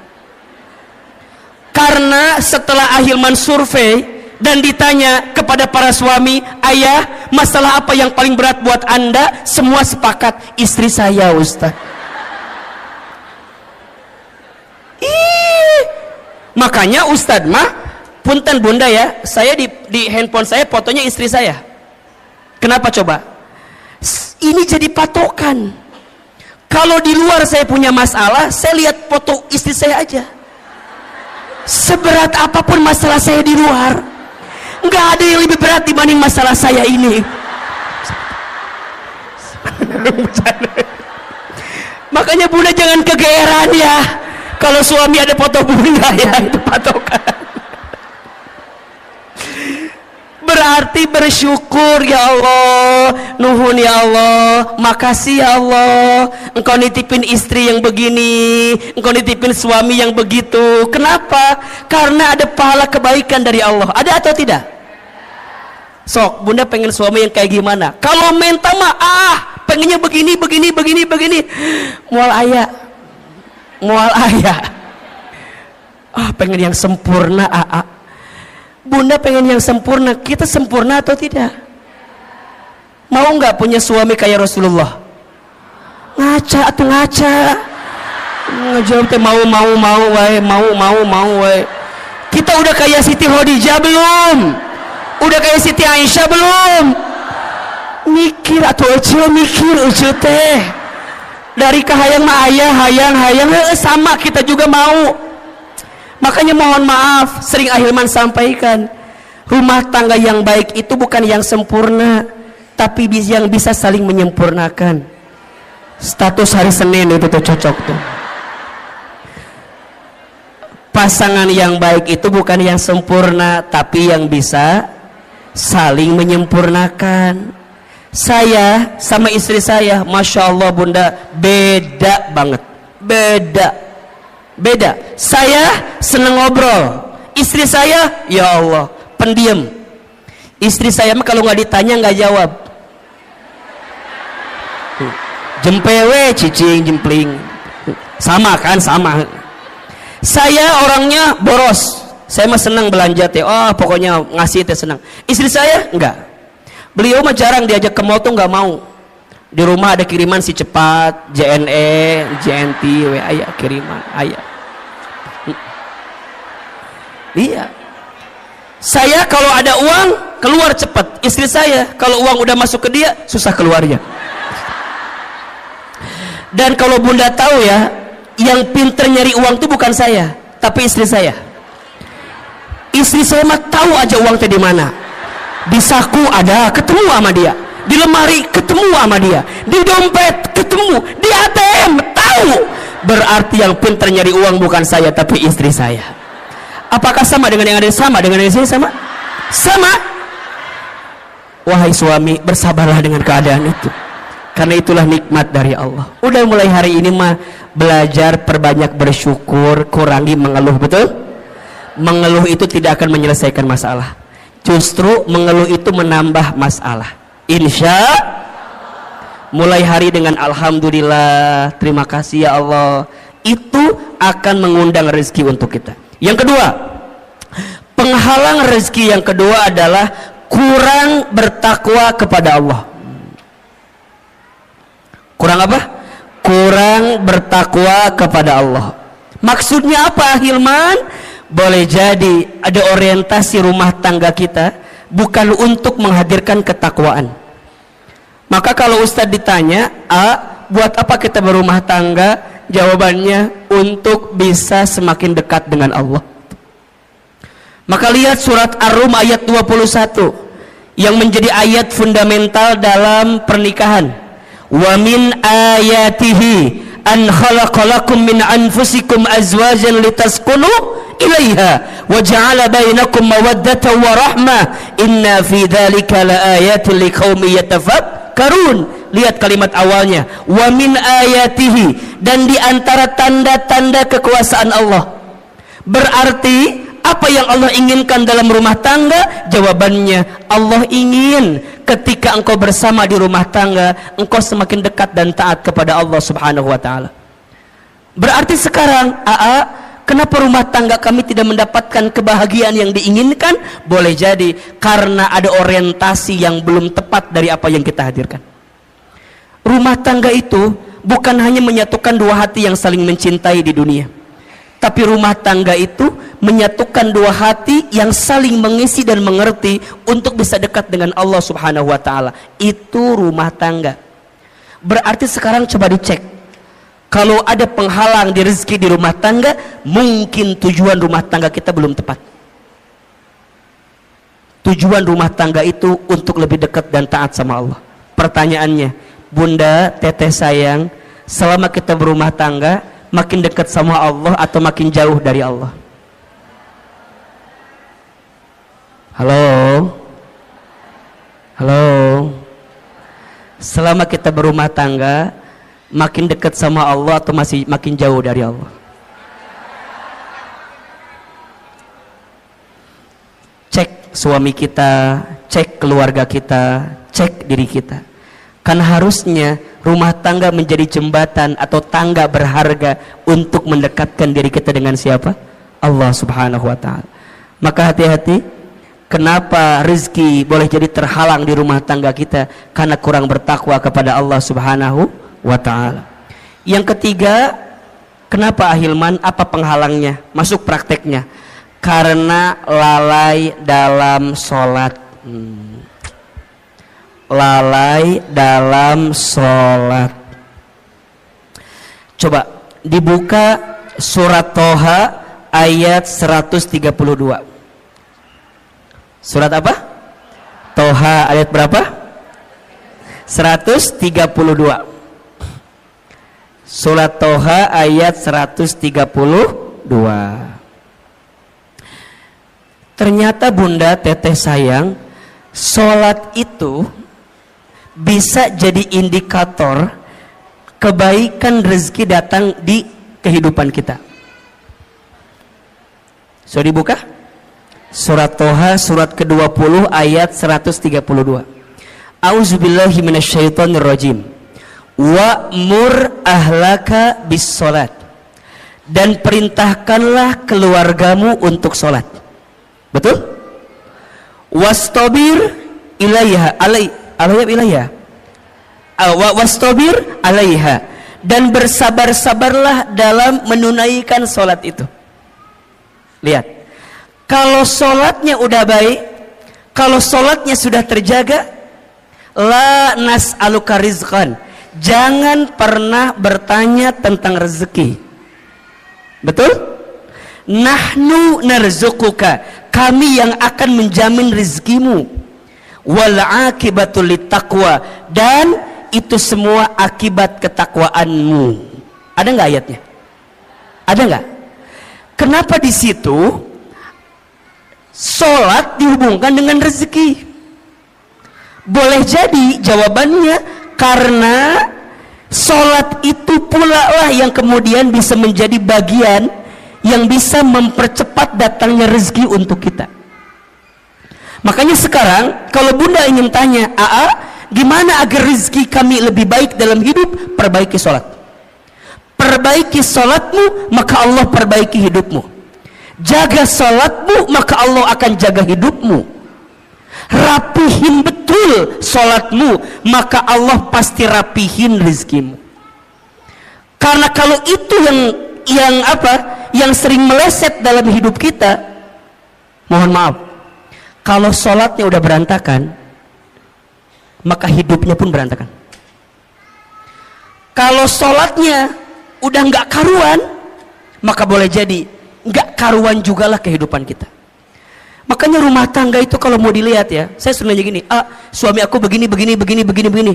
Karena setelah Ahilman survei dan ditanya kepada para suami, ayah, masalah apa yang paling berat buat anda? Semua sepakat, istri saya Ustaz. Makanya Ustadz mah, punten bunda ya, saya di handphone saya fotonya istri saya. Kenapa coba? Ini jadi patokan. Kalau di luar saya punya masalah, saya lihat foto istri saya aja. Seberat apapun masalah saya di luar, nggak ada yang lebih berat dibanding masalah saya ini. Makanya bunda jangan kegeeran ya, kalau suami ada foto bunda ya, itu patokan. Berarti bersyukur, ya Allah, nuhun ya Allah, makasih ya Allah, engkau nitipin istri yang begini, engkau nitipin suami yang begitu. Kenapa? Karena ada pahala kebaikan dari Allah. Ada atau tidak? Sok, bunda pengen suami yang kayak gimana? Kalau minta mah, pengennya begini. Mual ayah. Pengen yang sempurna, Bunda pengen yang sempurna. Kita sempurna atau tidak? Mau nggak punya suami kayak Rasulullah? Ngaca. Ngejawab teh mau wae. Kita udah kayak Siti Khadijah belum? Udah kayak Siti Aisyah belum? Mikir atuh mikir teh. Dari kahayang mah ayah, hayang sama kita juga mau. Makanya mohon maaf, sering Ahilman sampaikan, rumah tangga yang baik itu bukan yang sempurna, tapi yang bisa saling menyempurnakan. Status hari Senin itu tuh cocok tuh. Pasangan yang baik itu bukan yang sempurna, tapi yang bisa saling menyempurnakan. Saya sama istri saya, masya Allah bunda, beda banget, beda. Saya seneng ngobrol, istri saya ya Allah pendiam. Istri saya mah kalau nggak ditanya nggak jawab. Jempewe, cicing, jempling. Sama kan, sama. Saya orangnya boros. Saya mah senang belanja teh. Oh, pokoknya ngasih teh senang. Istri saya enggak. Beliau mah jarang diajak ke mall tuh nggak mau. Di rumah ada kiriman si cepat, JNE, JNT, WA ya kiriman, ayah. Iya. Saya kalau ada uang keluar cepat. Istri saya kalau uang udah masuk ke dia susah keluarnya. Dan kalau bunda tahu ya, yang pinter nyari uang itu bukan saya, tapi istri saya. Istri saya mah tahu aja uang teh di mana. Di saku ada, ketemu sama dia. Di lemari ketemu sama dia. Di dompet ketemu. Di ATM tahu. Berarti yang pinter nyari uang bukan saya, tapi istri saya. Apakah sama dengan yang ada sama dengan yang saya sama? Sama. Wahai suami, bersabarlah dengan keadaan itu. Karena itulah nikmat dari Allah. Udah mulai hari ini mah belajar perbanyak bersyukur, kurangi mengeluh, betul? Mengeluh itu tidak akan menyelesaikan masalah. Justru mengeluh itu menambah masalah. Insya mulai hari dengan alhamdulillah, terima kasih ya Allah, itu akan mengundang rezeki untuk kita. Yang kedua, penghalang rezeki yang kedua adalah kurang bertakwa kepada Allah. Kurang apa? Kurang bertakwa kepada Allah. Maksudnya apa, Hilman? Boleh jadi ada orientasi rumah tangga kita bukan untuk menghadirkan ketakwaan. Maka kalau Ustadz ditanya, buat apa kita berumah tangga? Jawabannya untuk bisa semakin dekat dengan Allah. Maka lihat surat Ar-Rum ayat 21 yang menjadi ayat fundamental dalam pernikahan. Wa min ayatihi an khalaqalakum min anfusikum azwajan litaskunu ilaiha wa ja'ala bainakum mawaddatan wa rahmah inna fi dzalika laayatin liqaumin yatafakkarun. Lihat kalimat awalnya, wa min ayatihi, dan di antara tanda-tanda kekuasaan Allah. Berarti apa yang Allah inginkan dalam rumah tangga? Jawabannya, Allah ingin ketika engkau bersama di rumah tangga, engkau semakin dekat dan taat kepada Allah Subhanahu wa taala. Berarti sekarang, kenapa rumah tangga kami tidak mendapatkan kebahagiaan yang diinginkan? Boleh jadi karena ada orientasi yang belum tepat dari apa yang kita hadirkan. Rumah tangga itu bukan hanya menyatukan dua hati yang saling mencintai di dunia, tapi rumah tangga itu menyatukan dua hati yang saling mengisi dan mengerti untuk bisa dekat dengan Allah Subhanahu wa taala. Itu rumah tangga. Berarti sekarang coba dicek. Kalau ada penghalang di rezeki di rumah tangga, mungkin tujuan rumah tangga kita belum tepat. Tujuan rumah tangga itu untuk lebih dekat dan taat sama Allah. Pertanyaannya, bunda, teteh sayang, selama kita berumah tangga, makin dekat sama Allah atau makin jauh dari Allah? Halo? Halo? Selama kita berumah tangga, makin dekat sama Allah atau masih makin jauh dari Allah? Cek suami kita, cek keluarga kita, cek diri kita. Kan harusnya rumah tangga menjadi jembatan atau tangga berharga untuk mendekatkan diri kita dengan siapa? Allah Subhanahu wa taala. Maka hati-hati. Kenapa rezeki boleh jadi terhalang di rumah tangga kita? Karena kurang bertakwa kepada Allah Subhanahu wa taala. Yang ketiga, kenapa Ahilman? Apa penghalangnya? Masuk prakteknya. Karena lalai dalam sholat. Lalai dalam sholat. Coba dibuka surat Toha ayat 132. Surat apa? Toha ayat berapa? 132. Surat Toha ayat 132. Ternyata bunda, teteh sayang, sholat itu bisa jadi indikator kebaikan rezeki datang di kehidupan kita. Sudah dibuka? Surat Toha surat ke-20 ayat 132. A'udzubillahi minasyaitonirrajim. Wa'mur ahlaka bis salat. Dan perintahkanlah keluargamu untuk salat. Betul? Wastabir ilaiha wastabir alaiha. Dan bersabar-sabarlah dalam menunaikan salat itu. Lihat. Kalau sholatnya udah baik, kalau sholatnya sudah terjaga, la nas'aluka rizqan, jangan pernah bertanya tentang rezeki. Betul? Nahnu narzuquka, kami yang akan menjamin rezekimu. Wal akibatul littaqwa, dan itu semua akibat ketakwaanmu. Ada nggak ayatnya? Ada nggak? Kenapa di situ sholat dihubungkan dengan rezeki? Boleh jadi jawabannya karena sholat itu pula lah yang kemudian bisa menjadi bagian yang bisa mempercepat datangnya rezeki untuk kita. Makanya sekarang kalau bunda ingin tanya, gimana agar rezeki kami lebih baik dalam hidup? Perbaiki sholat. Perbaiki sholatmu, maka Allah perbaiki hidupmu. Jaga sholatmu, maka Allah akan jaga hidupmu. Rapihin betul sholatmu, maka Allah pasti rapihin rezekimu. Karena kalau itu yang sering meleset dalam hidup kita, mohon maaf, kalau sholatnya udah berantakan, maka hidupnya pun berantakan. Kalau sholatnya udah nggak karuan, maka boleh jadi nggak karuan juga lah kehidupan kita. Makanya rumah tangga itu kalau mau dilihat ya, saya sering nanya gini, suami aku begini.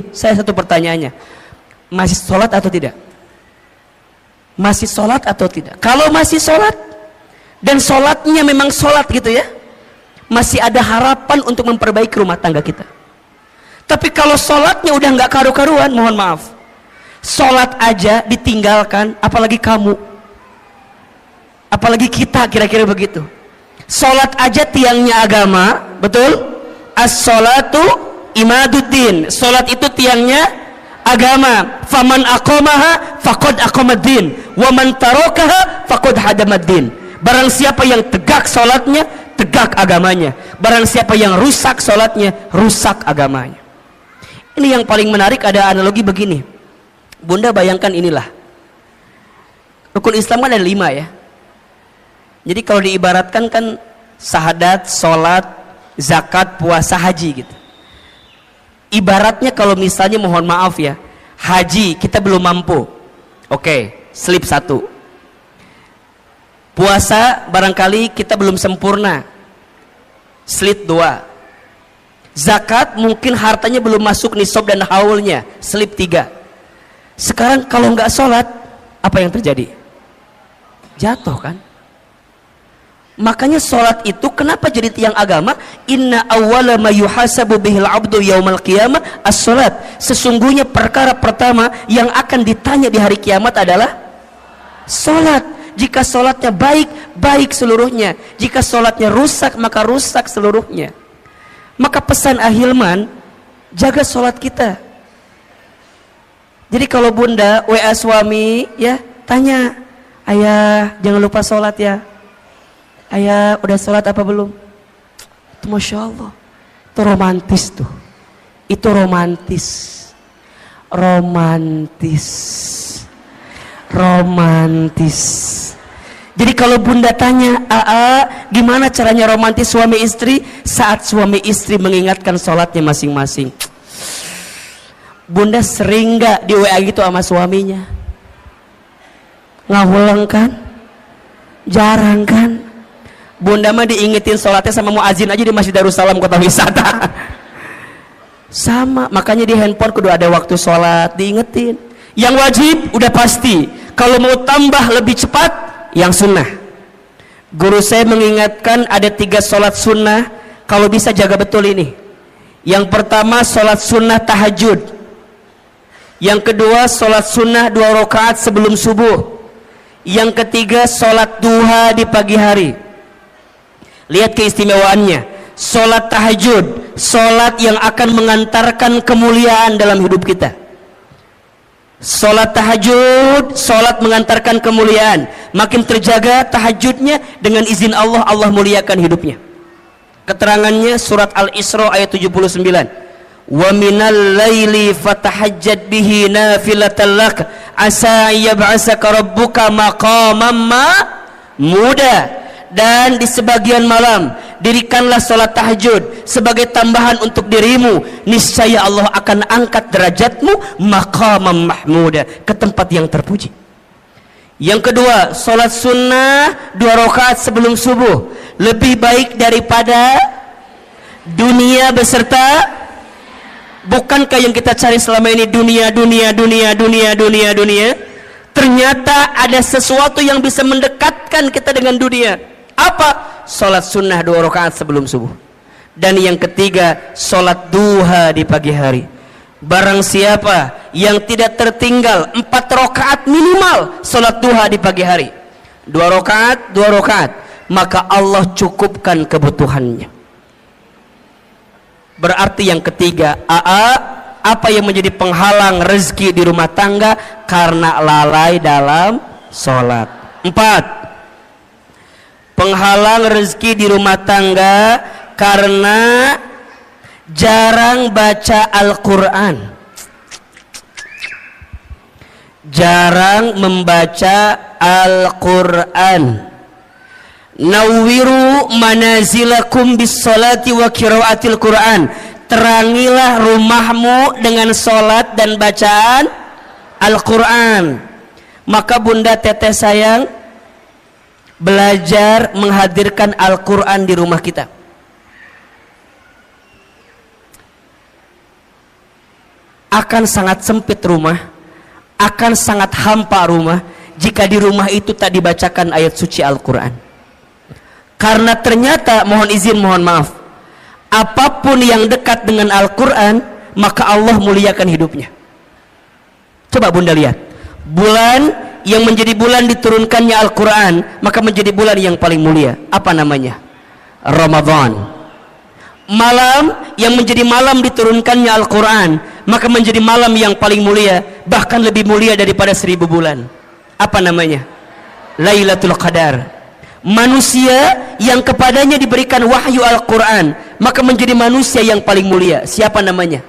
Saya satu pertanyaannya, masih sholat atau tidak? Masih sholat atau tidak? Kalau masih sholat dan sholatnya memang sholat gitu ya, masih ada harapan untuk memperbaiki rumah tangga kita. Tapi kalau sholatnya udah nggak karu-karuan, mohon maaf, sholat aja ditinggalkan, apalagi kamu. Apalagi kita, kira-kira begitu. Sholat aja tiangnya agama, betul? As-sholatu imaduddin. Sholat itu tiangnya agama. Faman aqamaha faqad aqamaddin, wa man tarakaha faqad hadamaddin. Barang siapa yang tegak sholatnya, tegak agamanya. Barang siapa yang rusak sholatnya, rusak agamanya. Ini yang paling menarik, ada analogi begini. Bunda bayangkan inilah. Rukun Islam kan ada 5 ya. Jadi kalau diibaratkan kan syahadat, sholat, zakat, puasa, haji gitu. Ibaratnya kalau misalnya mohon maaf ya, haji kita belum mampu, oke, slip 1. Puasa barangkali kita belum sempurna, slip 2. Zakat mungkin hartanya belum masuk nisab dan haulnya, slip 3. Sekarang kalau nggak sholat, apa yang terjadi? Jatuh kan? Makanya sholat itu kenapa jadi tiang agama? Inna awwala ma yuhasabu bihil abdu yaumal qiyamah as-sholat. Sesungguhnya perkara pertama yang akan ditanya di hari kiamat adalah sholat. Jika sholatnya baik, baik seluruhnya. Jika sholatnya rusak, maka rusak seluruhnya. Maka pesan Ahilman, jaga sholat kita. Jadi kalau bunda WA suami ya, tanya, ayah jangan lupa sholat ya. Ayah udah sholat apa belum? Itu Masya Allah, itu romantis tuh. Itu romantis. Jadi kalau bunda tanya, gimana caranya romantis suami istri? Saat suami istri mengingatkan sholatnya masing-masing. Bunda sering gak di WA gitu sama suaminya? Ngulang kan? Jarang kan? Bunda mah diingetin sholatnya sama muazin aja di Masjid Darussalam Kota Wisata. Sama, makanya di handphone kudu ada waktu sholat, diingetin. Yang wajib udah pasti. Kalau mau tambah lebih cepat, yang sunnah. Guru saya mengingatkan ada 3 sholat sunnah. Kalau bisa jaga betul ini. Yang pertama sholat sunnah tahajud. Yang kedua sholat sunnah 2 rakaat sebelum subuh. Yang ketiga sholat duha di pagi hari. Lihat keistimewaannya. Salat tahajud, salat yang akan mengantarkan kemuliaan dalam hidup kita. Salat tahajud, salat mengantarkan kemuliaan. Makin terjaga tahajudnya, dengan izin Allah, Allah muliakan hidupnya. Keterangannya surat Al-Isra ayat 79. Wa minal laili fatahajjad bihi nafilatan lak asa yab'asaka rabbuka maqaman mahmuda. Dan di sebagian malam dirikanlah salat tahajud sebagai tambahan untuk dirimu, niscaya Allah akan angkat derajatmu maqaman mahmuda, ke tempat yang terpuji. Yang kedua, salat sunnah 2 rakaat sebelum subuh lebih baik daripada dunia beserta. Bukankah yang kita cari selama ini dunia? Ternyata ada sesuatu yang bisa mendekatkan kita dengan dunia. Apa? Salat sunnah 2 rakaat sebelum subuh. Dan yang ketiga, salat duha di pagi hari. Barang siapa yang tidak tertinggal 4 rakaat minimal salat duha di pagi hari, 2 rakaat, maka Allah cukupkan kebutuhannya. Berarti yang ketiga, apa yang menjadi penghalang rezeki di rumah tangga? Karena lalai dalam sholat. 4, penghalang rezeki di rumah tangga karena jarang baca Al-Quran, jarang membaca Al-Quran. Nawwiru manazilakum bis salati wa qiraatil Quran. Terangilah rumahmu dengan salat dan bacaan Al-Quran. Maka bunda teteh sayang, belajar menghadirkan Al-Quran di rumah kita. Akan sangat sempit rumah, akan sangat hampa rumah jika di rumah itu tak dibacakan ayat suci Al-Quran. Karena ternyata, mohon izin, mohon maaf, apapun yang dekat dengan Al-Quran, maka Allah muliakan hidupnya. Coba bunda lihat, bulan yang menjadi bulan diturunkannya Al-Quran, maka menjadi bulan yang paling mulia. Apa namanya? Ramadan. Malam yang menjadi malam diturunkannya Al-Quran, maka menjadi malam yang paling mulia, bahkan lebih mulia daripada 1000 bulan. Apa namanya? Lailatul Qadar. Manusia yang kepadanya diberikan wahyu Al-Quran, maka menjadi manusia yang paling mulia. Siapa namanya?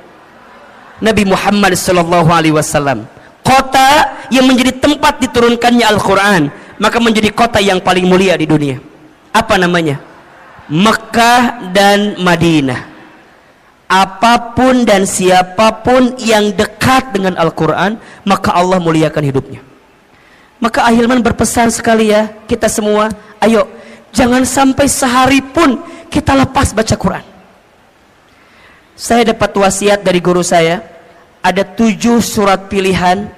Nabi Muhammad SAW. Kota yang menjadi tempat diturunkannya Al-Quran, maka menjadi kota yang paling mulia di dunia. Apa namanya? Mekah dan Madinah. Apapun dan siapapun yang dekat dengan Al-Quran, maka Allah muliakan hidupnya. Maka Ahilman berpesan sekali ya, kita semua, ayo jangan sampai sehari pun kita lepas baca Quran. Saya dapat wasiat dari guru saya, ada 7 surat pilihan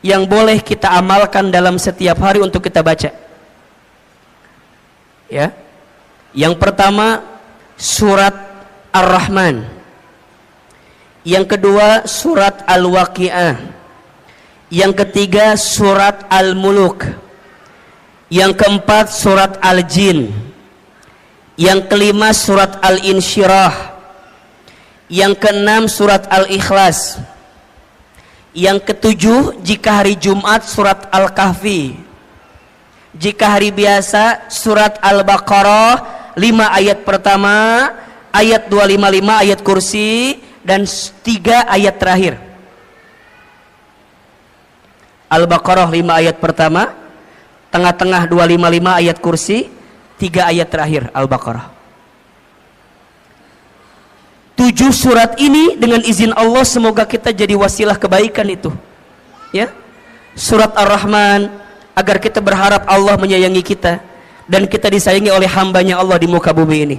yang boleh kita amalkan dalam setiap hari untuk kita baca. Ya. Yang pertama surat Ar-Rahman. Yang kedua surat Al-Waqi'ah. Yang ketiga surat Al-Muluk. Yang keempat surat Al-Jin. Yang kelima surat Al-Insyirah. Yang keenam surat Al-Ikhlas. Yang ketujuh jika hari Jumat surat Al-Kahfi. Jika hari biasa surat Al-Baqarah 5 ayat pertama, ayat 255 ayat kursi, dan 3 ayat terakhir. Al-Baqarah 5 ayat pertama, tengah-tengah 255 ayat kursi, 3 ayat terakhir Al-Baqarah. 7 surat ini dengan izin Allah semoga kita jadi wasilah kebaikan itu. Ya. Surat Ar-Rahman agar kita berharap Allah menyayangi kita dan kita disayangi oleh hambanya Allah di muka bumi ini.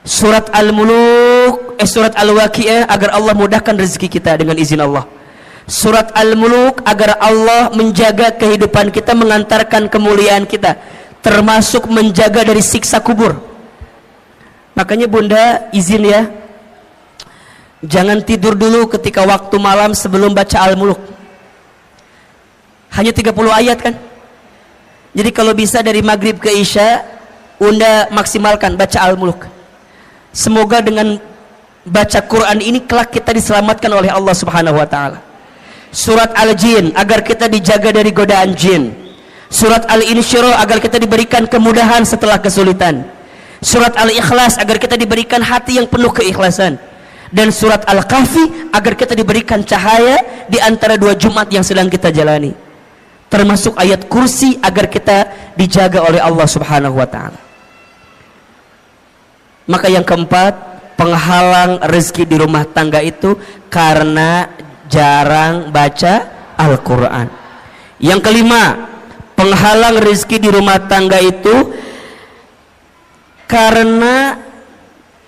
Surat Al-Muluk, surat Al-Waqi'ah agar Allah mudahkan rezeki kita dengan izin Allah. Surat Al-Muluk agar Allah menjaga kehidupan kita, mengantarkan kemuliaan kita, termasuk menjaga dari siksa kubur. Makanya bunda izin ya, jangan tidur dulu ketika waktu malam sebelum baca Al-Muluk. Hanya 30 ayat kan. Jadi kalau bisa dari maghrib ke isya Unda maksimalkan baca Al-Mulk. Semoga dengan baca Quran ini kelak kita diselamatkan oleh Allah Subhanahu wa taala. Surat Al-Jin agar kita dijaga dari godaan jin. Surat Al-Insyirah agar kita diberikan kemudahan setelah kesulitan. Surat Al-Ikhlas agar kita diberikan hati yang penuh keikhlasan. Dan surat Al-Kahfi agar kita diberikan cahaya di antara 2 Jumat yang sedang kita jalani. Termasuk ayat kursi agar kita dijaga oleh Allah Subhanahu wa taala. Maka yang keempat, penghalang rezeki di rumah tangga itu karena jarang baca Al-Quran. Yang kelima, penghalang rezeki di rumah tangga itu karena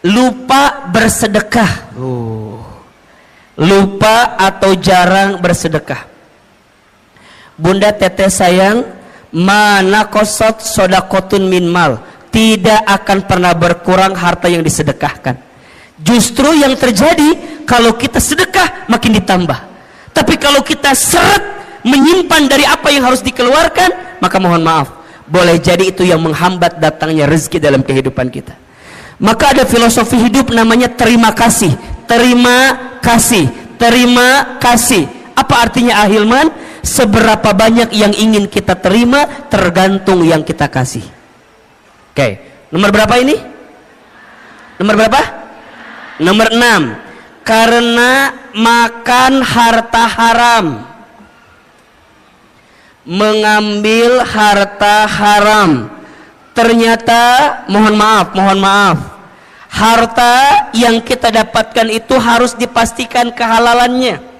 lupa bersedekah. Lupa atau jarang bersedekah. Bunda teteh sayang, mana kosot sodakotun min mal, tidak akan pernah berkurang harta yang disedekahkan. Justru yang terjadi kalau kita sedekah makin ditambah. Tapi kalau kita seret menyimpan dari apa yang harus dikeluarkan, maka mohon maaf, boleh jadi itu yang menghambat datangnya rezeki dalam kehidupan kita. Maka ada filosofi hidup namanya terima kasih. Terima kasih, terima kasih. Apa artinya Ahilman? Seberapa banyak yang ingin kita terima tergantung yang kita kasih. Oke, nomor berapa ini? Nomor berapa? Nomor 6. Karena makan harta haram. Mengambil harta haram. Ternyata mohon maaf, harta yang kita dapatkan itu harus dipastikan kehalalannya.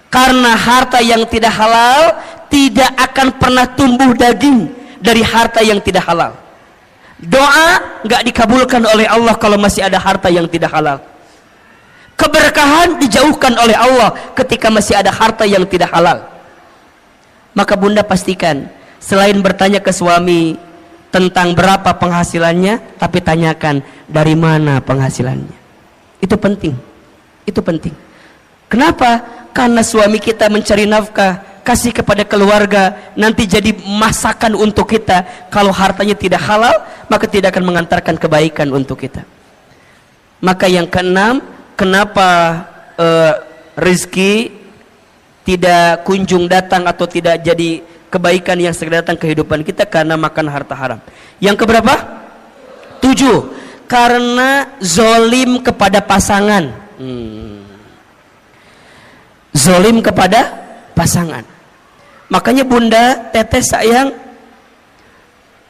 Karena harta yang tidak halal tidak akan pernah tumbuh daging dari harta yang tidak halal. Doa nggak dikabulkan oleh Allah kalau masih ada harta yang tidak halal. Keberkahan dijauhkan oleh Allah ketika masih ada harta yang tidak halal. Maka bunda pastikan, selain bertanya ke suami tentang berapa penghasilannya, tapi tanyakan dari mana penghasilannya. Itu penting. Itu penting. Kenapa? Karena suami kita mencari nafkah, kasih kepada keluarga, nanti jadi masakan untuk kita. Kalau hartanya tidak halal, maka tidak akan mengantarkan kebaikan untuk kita. Maka yang keenam, kenapa rezeki tidak kunjung datang atau tidak jadi kebaikan yang segera datang kehidupan kita? Karena makan harta haram. Yang keberapa? 7. Karena zolim kepada pasangan. Zolim kepada pasangan. Makanya bunda, teteh sayang,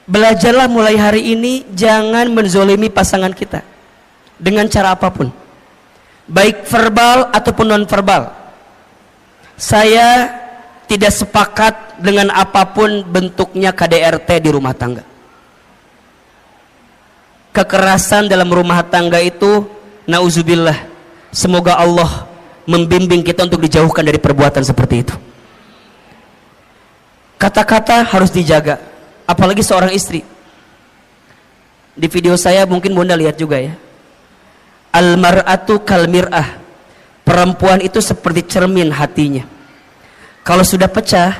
belajarlah mulai hari ini jangan menzolimi pasangan kita dengan cara apapun, baik verbal ataupun non verbal. Saya tidak sepakat dengan apapun bentuknya KDRT di rumah tangga. Kekerasan dalam rumah tangga itu, nauzubillah, semoga Allah membimbing kita untuk dijauhkan dari perbuatan seperti itu. Kata-kata harus dijaga, apalagi seorang istri. Di video saya mungkin bunda lihat juga ya, al-mar'atu kal mir'ah, perempuan itu seperti cermin hatinya. Kalau sudah pecah,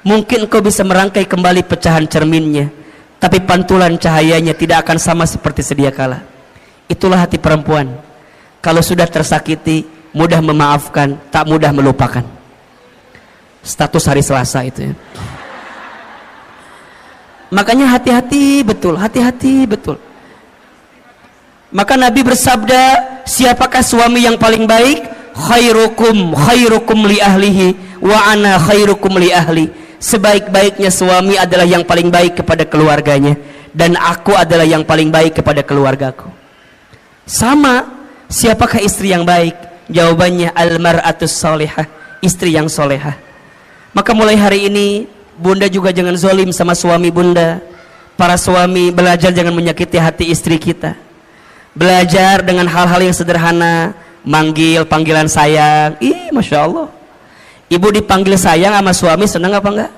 mungkin kau bisa merangkai kembali pecahan cerminnya, tapi pantulan cahayanya tidak akan sama seperti sedia kala. Itulah hati perempuan. Kalau sudah tersakiti, mudah memaafkan, tak mudah melupakan. Status hari Selasa itu ya. Makanya hati-hati betul, hati-hati betul. Maka Nabi bersabda, siapakah suami yang paling baik? Khairukum li ahlihi wa ana khairukum li ahli. Sebaik-baiknya suami adalah yang paling baik kepada keluarganya, dan aku adalah yang paling baik kepada keluargaku. Sama, siapakah istri yang baik? Jawabannya al-mar'atus salihah, istri yang solehah. Maka mulai hari ini bunda juga jangan zolim sama suami bunda. Para suami belajar jangan menyakiti hati istri kita. Belajar dengan hal-hal yang sederhana, manggil panggilan sayang. Ih, masya Allah, ibu dipanggil sayang sama suami senang apa enggak?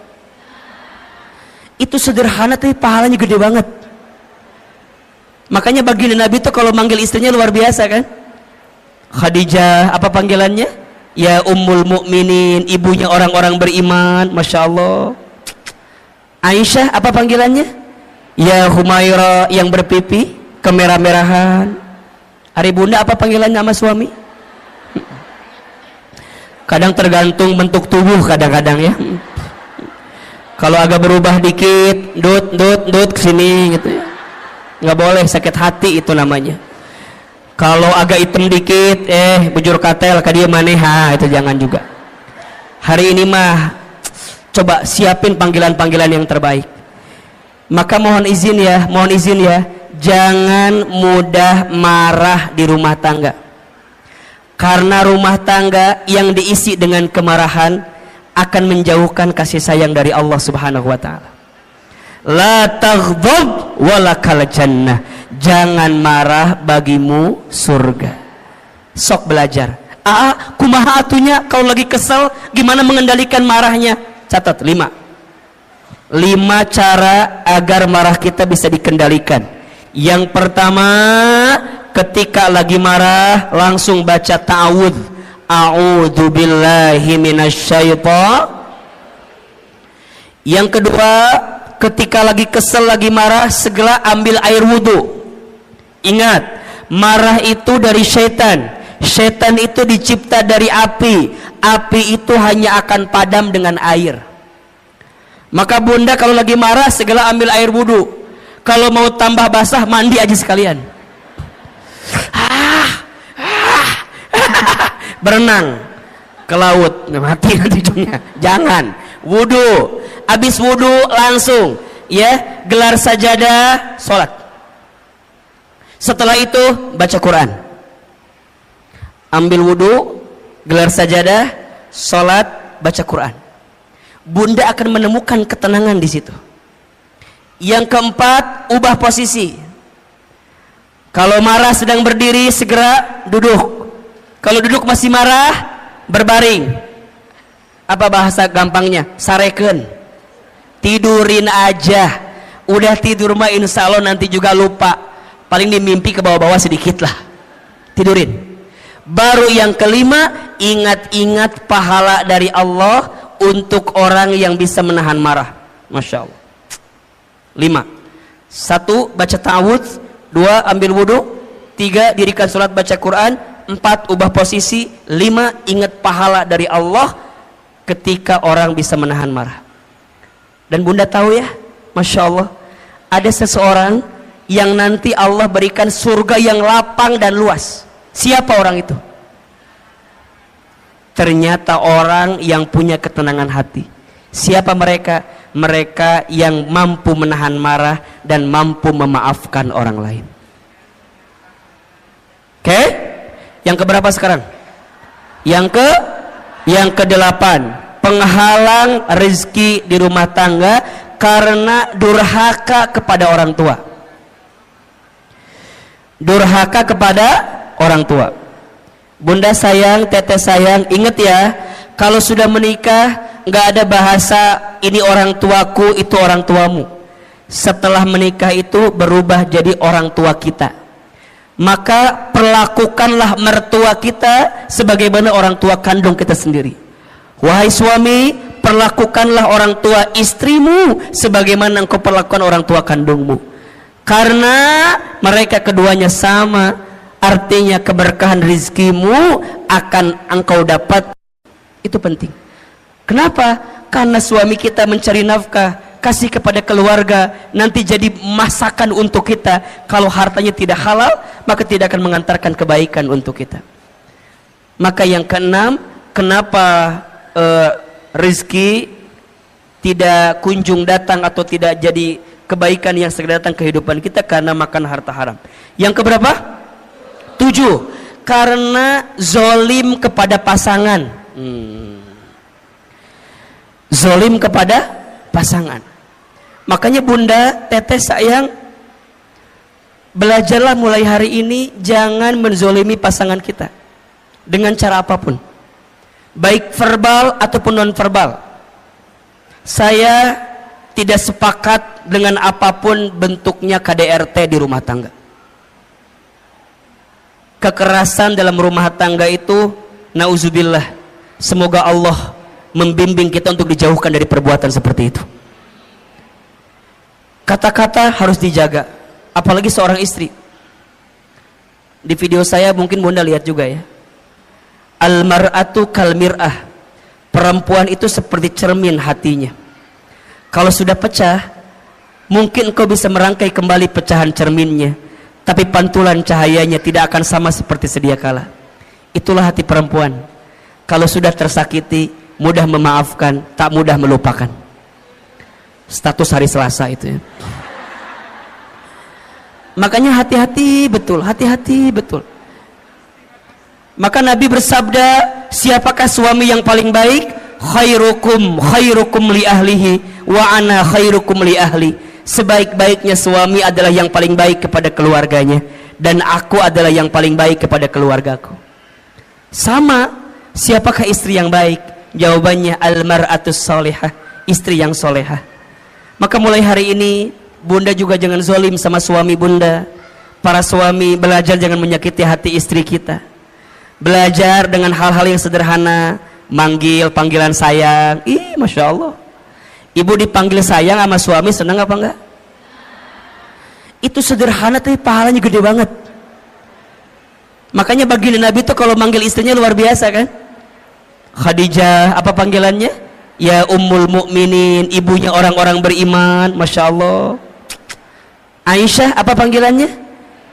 Itu sederhana tapi pahalanya gede banget. Makanya baginda Nabi itu kalau manggil istrinya luar biasa kan. Khadijah, apa panggilannya? Ya Ummul Mukminin, ibunya orang-orang beriman, masya Allah. Aisyah, apa panggilannya? Ya Humaira yang berpipi kemerah-merahan. Hari bunda apa panggilan nama suami? Kadang tergantung bentuk tubuh kadang-kadang ya. Kalau agak berubah dikit, dut kesini gitu ya. Nggak boleh, sakit hati itu namanya. Kalau agak hitam dikit, bujur katel ka dia maneha, itu jangan juga. Hari ini mah coba siapin panggilan-panggilan yang terbaik. Maka mohon izin ya, jangan mudah marah di rumah tangga. Karena rumah tangga yang diisi dengan kemarahan akan menjauhkan kasih sayang dari Allah Subhanahu wa taala. La taghdab walakal jannah. Jangan marah, bagimu surga. Sok belajar. Kumaha atunya kalau lagi kesel gimana mengendalikan marahnya? Catat 5 cara agar marah kita bisa dikendalikan. Yang pertama, ketika lagi marah langsung baca ta'awudz. A'udzu billahi minasyaitonir. Yang kedua, ketika lagi kesel, lagi marah, segera ambil air wudu. Ingat, marah itu dari syaitan. Syaitan itu dicipta dari api. Api itu hanya akan padam dengan air. Maka bunda kalau lagi marah segera ambil air wudu. Kalau mau tambah basah, mandi aja sekalian. Berenang ke laut, mati nanti ujungnya. Jangan. Wudu. Habis wudu langsung ya gelar sajadah, sholat. Setelah itu baca Quran. Ambil wudu, gelar sajadah, sholat, baca Quran. Bunda akan menemukan ketenangan di situ. Yang keempat, ubah posisi. Kalau marah sedang berdiri, segera duduk. Kalau duduk masih marah, berbaring. Apa bahasa gampangnya? Sareken. Tidurin aja. Udah tidur mah insya Allah nanti juga lupa. Paling dimimpi ke bawah-bawah sedikit lah. Tidurin. Baru yang kelima, ingat-ingat pahala dari Allah untuk orang yang bisa menahan marah. Masya Allah. 5. 1. Baca ta'awudz. 2. Ambil wudu. 3. Dirikan sholat baca Quran. 4. Ubah posisi. 5. Ingat pahala dari Allah ketika orang bisa menahan marah. Dan bunda tahu ya, Masya Allah, ada seseorang yang nanti Allah berikan surga yang lapang dan luas. Siapa orang itu? Ternyata orang yang punya ketenangan hati. Siapa mereka? Mereka yang mampu menahan marah dan mampu memaafkan orang lain. Oke? Yang keberapa sekarang? Yang ke-8. Penghalang rezeki di rumah tangga karena durhaka kepada orang tua. Durhaka kepada orang tua. Bunda sayang, teteh sayang, ingat ya, kalau sudah menikah nggak ada bahasa ini orang tuaku, itu orang tuamu. Setelah menikah itu berubah jadi orang tua kita. Maka perlakukanlah mertua kita sebagaimana orang tua kandung kita sendiri. Wahai suami, perlakukanlah orang tua istrimu sebagaimana engkau perlakukan orang tua kandungmu. Karena mereka keduanya sama, artinya keberkahan rizkimu akan engkau dapat. Itu penting. Kenapa? Karena suami kita mencari nafkah, kasih kepada keluarga, nanti jadi masakan untuk kita. Kalau hartanya tidak halal, maka tidak akan mengantarkan kebaikan untuk kita. Maka yang keenam, kenapa rezeki tidak kunjung datang atau tidak jadi kebaikan yang segera datang kehidupan kita? Karena makan harta haram. Yang keberapa? 7. Karena zolim kepada pasangan. Zolim kepada pasangan. Makanya bunda, teteh sayang, belajarlah mulai hari ini jangan menzolimi pasangan kita dengan cara apapun, baik verbal ataupun non verbal. Saya tidak sepakat dengan apapun bentuknya KDRT di rumah tangga. Kekerasan dalam rumah tangga itu, nauzubillah, semoga Allah membimbing kita untuk dijauhkan dari perbuatan seperti itu. Kata-kata harus dijaga, apalagi seorang istri. Di video saya mungkin Bunda lihat juga ya. Al-mar'atu kal mir'ah. Perempuan itu seperti cermin hatinya. Kalau sudah pecah, mungkin kau bisa merangkai kembali pecahan cerminnya, tapi pantulan cahayanya tidak akan sama seperti sedia kala. Itulah hati perempuan. Kalau sudah tersakiti, mudah memaafkan, tak mudah melupakan. Status hari Selasa itu ya. Makanya hati-hati betul, hati-hati betul. Maka Nabi bersabda, siapakah suami yang paling baik? Khairukum li ahlihi wa ana khairukum li ahli. Sebaik-baiknya suami adalah yang paling baik kepada keluarganya, dan aku adalah yang paling baik kepada keluargaku. Sama, siapakah istri yang baik? Jawabannya al-mar'atus salihah, istri yang solehah. Maka mulai hari ini Bunda juga jangan zalim sama suami Bunda. Para suami belajar jangan menyakiti hati istri kita. Belajar dengan hal-hal yang sederhana, manggil panggilan sayang. Ih, Masya Allah. Ibu dipanggil sayang sama suami senang apa enggak? Itu sederhana tapi pahalanya gede banget. Makanya baginda Nabi itu kalau manggil istrinya luar biasa kan? Khadijah, apa panggilannya? Ya Ummul Mukminin, ibunya orang-orang beriman. Masya Allah. Aisyah, apa panggilannya?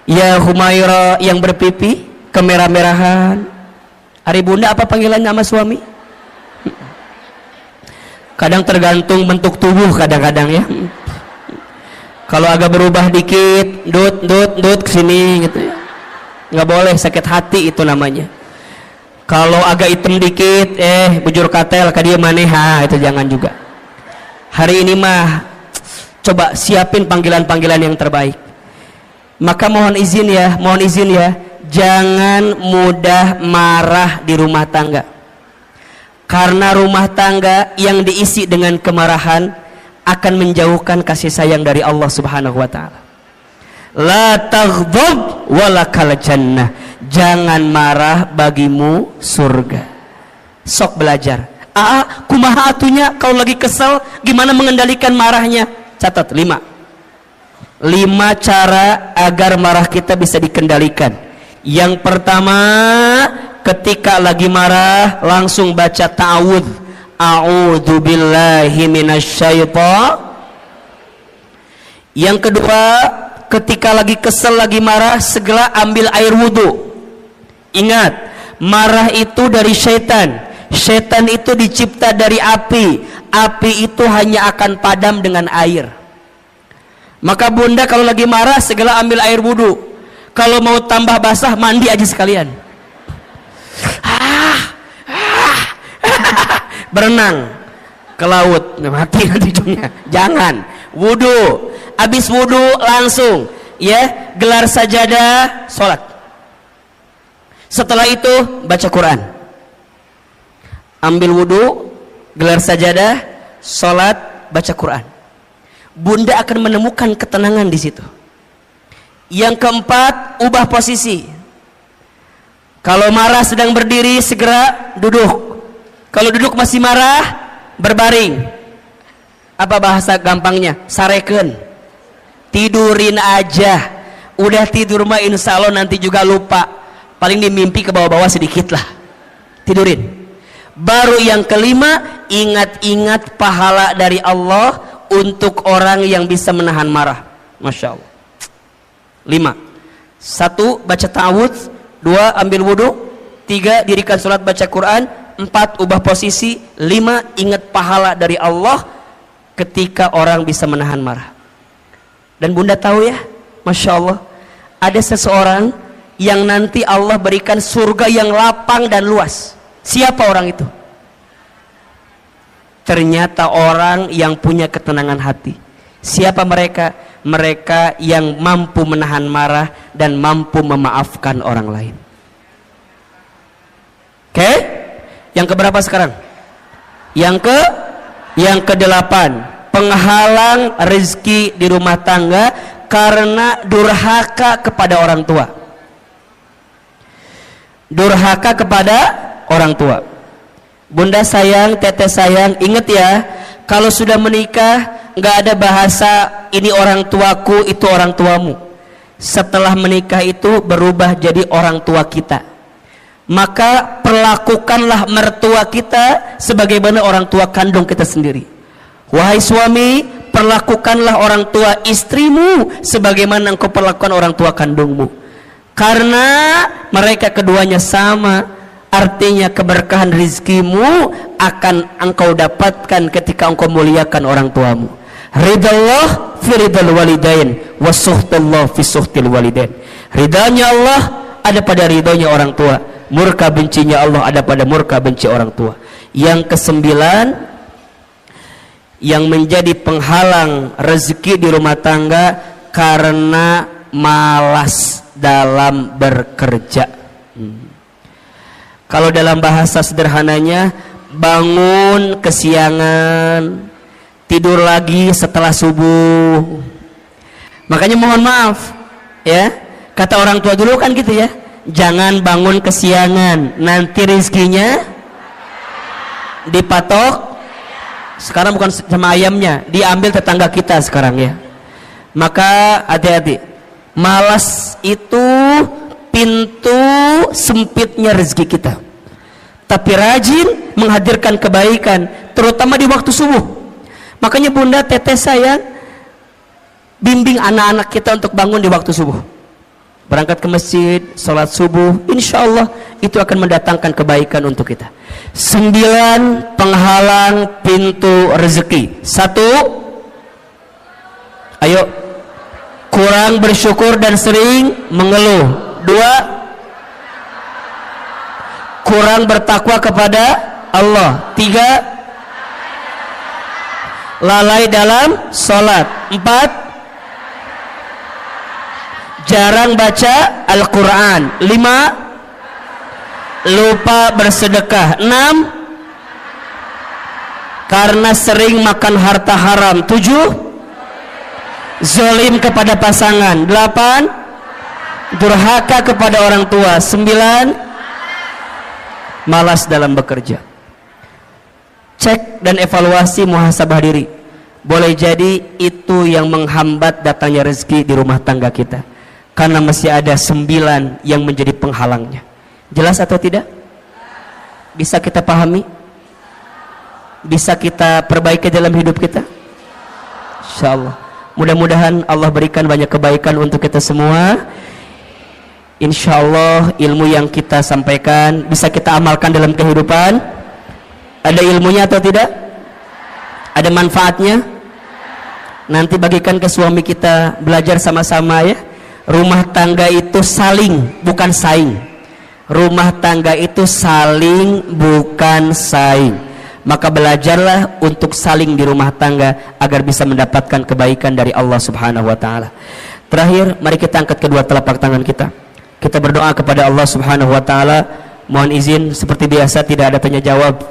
Ya Humaira, yang berpipi kemerah-merahan. Hari Bunda apa panggilannya sama suami? Kadang tergantung bentuk tubuh kadang-kadang ya. Kalau agak berubah dikit, dut kesini gitu ya. Nggak boleh, sakit hati itu namanya. Kalau agak hitam dikit, bujur katel kadia maneha, itu jangan juga. Hari ini mah coba siapin panggilan-panggilan yang terbaik. Maka mohon izin ya, jangan mudah marah di rumah tangga. Karena rumah tangga yang diisi dengan kemarahan akan menjauhkan kasih sayang dari Allah Subhanahu wa taala. La taghdab walakal jannah. Jangan marah, bagimu surga. Sok belajar. Kumaha atunya kalau lagi kesel gimana mengendalikan marahnya? Catat 5 cara agar marah kita bisa dikendalikan. Yang pertama, ketika lagi marah langsung baca ta'awudz. A'udzu billahi minasyaitonir. Yang kedua, ketika lagi kesel, lagi marah, segera ambil air wudu. Ingat, marah itu dari syaitan. Syaitan itu dicipta dari api. Api itu hanya akan padam dengan air. Maka Bunda kalau lagi marah segera ambil air wudu. Kalau mau tambah basah, mandi aja sekalian. Berenang ke laut, mati nanti hidungnya. Jangan. Wudu. Habis wudu langsung ya gelar sajadah, sholat. Setelah itu baca Quran. Ambil wudu, gelar sajadah, sholat, baca Quran. Bunda akan menemukan ketenangan di situ. Yang keempat, ubah posisi. Kalau marah sedang berdiri, segera duduk. Kalau duduk masih marah, berbaring. Apa bahasa gampangnya? Sareken. Tidurin aja. Udah tidur mah insya Allah nanti juga lupa. Paling dimimpi ke bawah-bawah sedikit lah. Tidurin. Baru yang kelima, ingat-ingat pahala dari Allah untuk orang yang bisa menahan marah. Masya Allah. 5. 1. Baca ta'awudz. 2. Ambil wudu. 3. Dirikan sholat baca Quran. 4. Ubah posisi. 5. Ingat pahala dari Allah ketika orang bisa menahan marah. Dan Bunda tahu ya, Masya Allah, ada seseorang yang nanti Allah berikan surga yang lapang dan luas. Siapa orang itu? Ternyata orang yang punya ketenangan hati. Siapa mereka? Mereka yang mampu menahan marah dan mampu memaafkan orang lain. Oke? Yang keberapa sekarang? Yang ke-8. Penghalang rezeki di rumah tangga karena durhaka kepada orang tua. Durhaka kepada orang tua. Bunda sayang, teteh sayang, ingat ya, kalau sudah menikah nggak ada bahasa ini orang tuaku, itu orang tuamu. Setelah menikah itu berubah jadi orang tua kita. Maka perlakukanlah mertua kita sebagaimana orang tua kandung kita sendiri. Wahai suami, perlakukanlah orang tua istrimu sebagaimana engkau perlakukan orang tua kandungmu. Karena mereka keduanya sama. Artinya keberkahan rizkimu akan engkau dapatkan ketika engkau muliakan orang tuamu. Ridallah fi ridal walidain wa suhtullah fi suhtil walidain. Ridanya Allah ada pada ridhonya orang tua, murka bencinya Allah ada pada murka benci orang tua. Yang kesembilan, yang menjadi penghalang rezeki di rumah tangga karena malas dalam bekerja. Kalau dalam bahasa sederhananya, bangun kesiangan, tidur lagi setelah subuh. Makanya mohon maaf ya, kata orang tua dulu kan gitu ya, jangan bangun kesiangan, nanti rezekinya dipatok. Sekarang bukan sama ayamnya, diambil tetangga kita sekarang ya. Maka hati-hati, malas itu pintu sempitnya rezeki kita. Tapi rajin menghadirkan kebaikan, terutama di waktu subuh. Makanya bunda, teteh sayang, bimbing anak-anak kita untuk bangun di waktu subuh. Berangkat ke masjid, sholat subuh, insya Allah itu akan mendatangkan kebaikan untuk kita. 9 penghalang pintu rezeki. 1, ayo, kurang bersyukur dan sering mengeluh. 2, kurang bertakwa kepada Allah. 3, lalai dalam sholat. 4, jarang baca Al-Quran. 5, lupa bersedekah. 6, karena sering makan harta haram. 7, zalim kepada pasangan. 8, durhaka kepada orang tua. 9, malas dalam bekerja. Cek dan evaluasi, muhasabah diri. Boleh jadi itu yang menghambat datangnya rezeki di rumah tangga kita, karena masih ada 9 yang menjadi penghalangnya. Jelas atau tidak? Bisa kita pahami? Bisa kita perbaiki dalam hidup kita? Insyaallah. Mudah-mudahan Allah berikan banyak kebaikan untuk kita semua. Insyaallah ilmu yang kita sampaikan bisa kita amalkan dalam kehidupan. Ada ilmunya atau tidak? Ada manfaatnya? Nanti bagikan ke suami kita, belajar sama-sama ya. Rumah tangga itu saling, bukan saing. Rumah tangga itu saling, bukan saing. Maka belajarlah untuk saling di rumah tangga agar bisa mendapatkan kebaikan dari Allah Subhanahu wa taala. Terakhir, mari kita angkat kedua telapak tangan kita. Kita berdoa kepada Allah Subhanahu wa taala. Mohon izin seperti biasa tidak ada tanya jawab.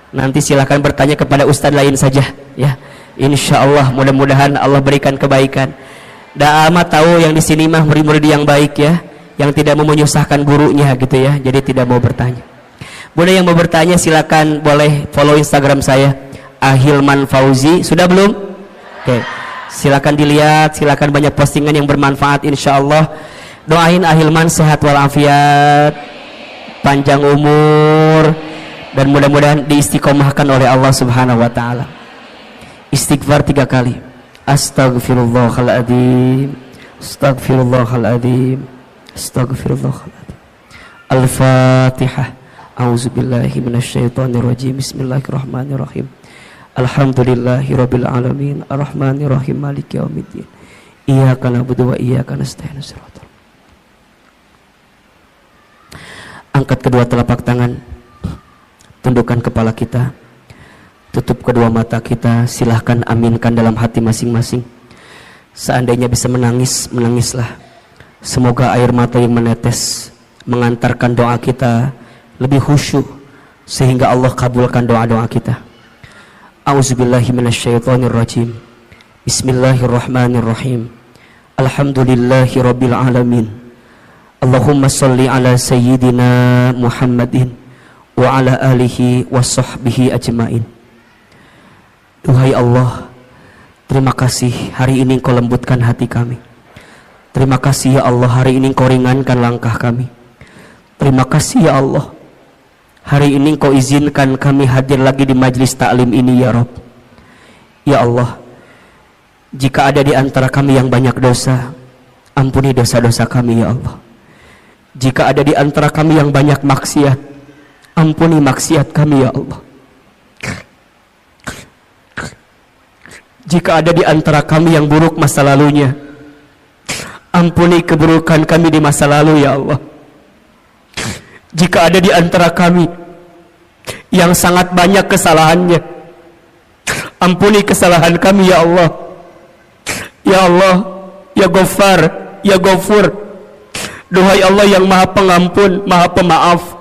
Nanti silakan bertanya kepada ustadz lain saja ya. Insyaallah mudah-mudahan Allah berikan kebaikan. Da amat tahu yang di sini mah murid-murid yang baik ya, yang tidak mau menyusahkan gurunya gitu ya. Jadi tidak mau bertanya. Bunda yang mau bertanya silakan boleh follow Instagram saya Ahilman Fauzi. Sudah belum? Oke. Silakan dilihat, silakan banyak postingan yang bermanfaat insyaallah. Doain Ahilman sehat walafiat, panjang umur, dan mudah-mudahan diistiqomahkan oleh Allah Subhanahu wa taala. Istighfar 3 kali. Astaghfirullahaladzim, astaghfirullahaladzim, astaghfirullahaladzim. Al-Fatihah. A'udzubillahi minasyaitonirrajim. Bismillahirrahmanirrahim. Alhamdulillahirabbil alamin, arrahmanirrahim, maliki yaumiddin. Iyyaka na'budu wa iyyaka nasta'in. Angkat kedua telapak tangan, tundukkan kepala kita, tutup kedua mata kita, silahkan aminkan dalam hati masing-masing. Seandainya bisa menangis, menangislah. Semoga air mata yang menetes mengantarkan doa kita lebih khusyuk, sehingga Allah kabulkan doa-doa kita. A'udzubillahi minasyaitonirrajim. Bismillahirrahmanirrahim. Alhamdulillahi rabbil alamin. Allahumma salli ala sayyidina Muhammadin wa ala alihi wa sahbihi ajmain. Duhai Allah, Terima kasih hari ini Engkau lembutkan hati kami. Terima kasih ya Allah, hari ini Engkau ringankan langkah kami. Terima kasih ya Allah, hari ini Engkau izinkan kami hadir lagi di majlis taklim ini ya Rabb. Ya Allah, jika ada di antara kami yang banyak dosa, ampuni dosa-dosa kami ya Allah. Jika ada di antara kami yang banyak maksiat, ampuni maksiat kami ya Allah. Jika ada di antara kami yang buruk masa lalunya, ampuni keburukan kami di masa lalu ya Allah. Jika ada di antara kami yang sangat banyak kesalahannya, ampuni kesalahan kami ya Allah. Ya Allah, ya Ghaffar, ya Ghafur, duhai Allah yang maha pengampun, maha pemaaf,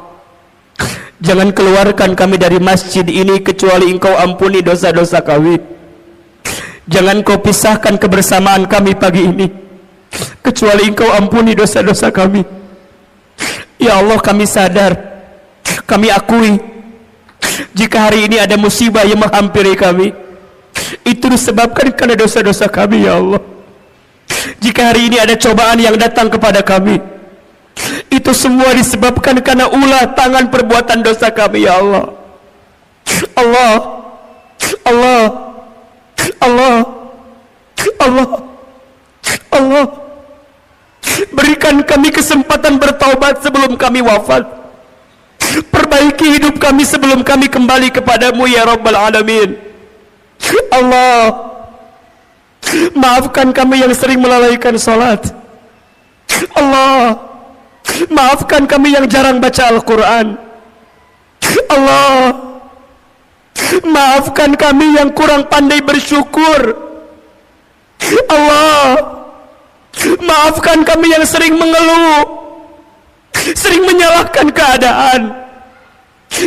jangan keluarkan kami dari masjid ini kecuali Engkau ampuni dosa-dosa kami. Jangan Kau pisahkan kebersamaan kami pagi ini kecuali Engkau ampuni dosa-dosa kami. Ya Allah, kami sadar, kami akui, jika hari ini ada musibah yang menghampiri kami, itu disebabkan karena dosa-dosa kami ya Allah. Jika hari ini ada cobaan yang datang kepada kami, itu semua disebabkan karena ulah tangan perbuatan dosa kami ya Allah. Allah, Allah, Allah, Allah, Allah, berikan kami kesempatan bertaubat sebelum kami wafat. Perbaiki hidup kami sebelum kami kembali kepadamu ya Rabbal Alamin. Allah, maafkan kami yang sering melalaikan salat. Allah, maafkan kami yang jarang baca Al-Quran. Allah, maafkan kami yang kurang pandai bersyukur. Allah, maafkan kami yang sering mengeluh, sering menyalahkan keadaan,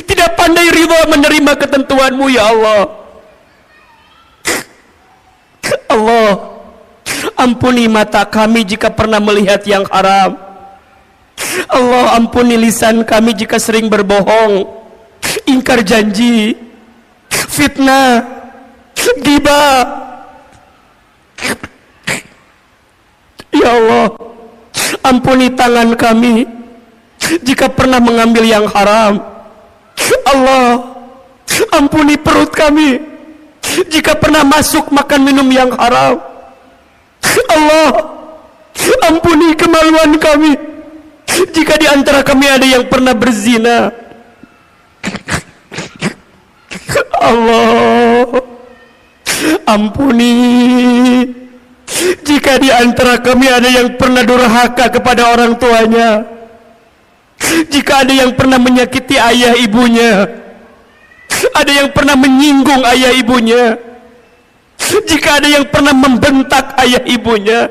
tidak pandai ridha menerima ketentuan-Mu ya Allah. Allah, ampuni mata kami jika pernah melihat yang haram. Allah, ampuni lisan kami jika sering berbohong, ingkar janji, fitnah, ghibah. Ya Allah, ampuni tangan kami jika pernah mengambil yang haram. Allah, ampuni perut kami jika pernah masuk makan minum yang haram. Allah, ampuni kemaluan kami jika di antara kami ada yang pernah berzina. Allah, ampuni jika di antara kami ada yang pernah durhaka kepada orang tuanya, jika ada yang pernah menyakiti ayah ibunya, ada yang pernah menyinggung ayah ibunya, jika ada yang pernah membentak ayah ibunya.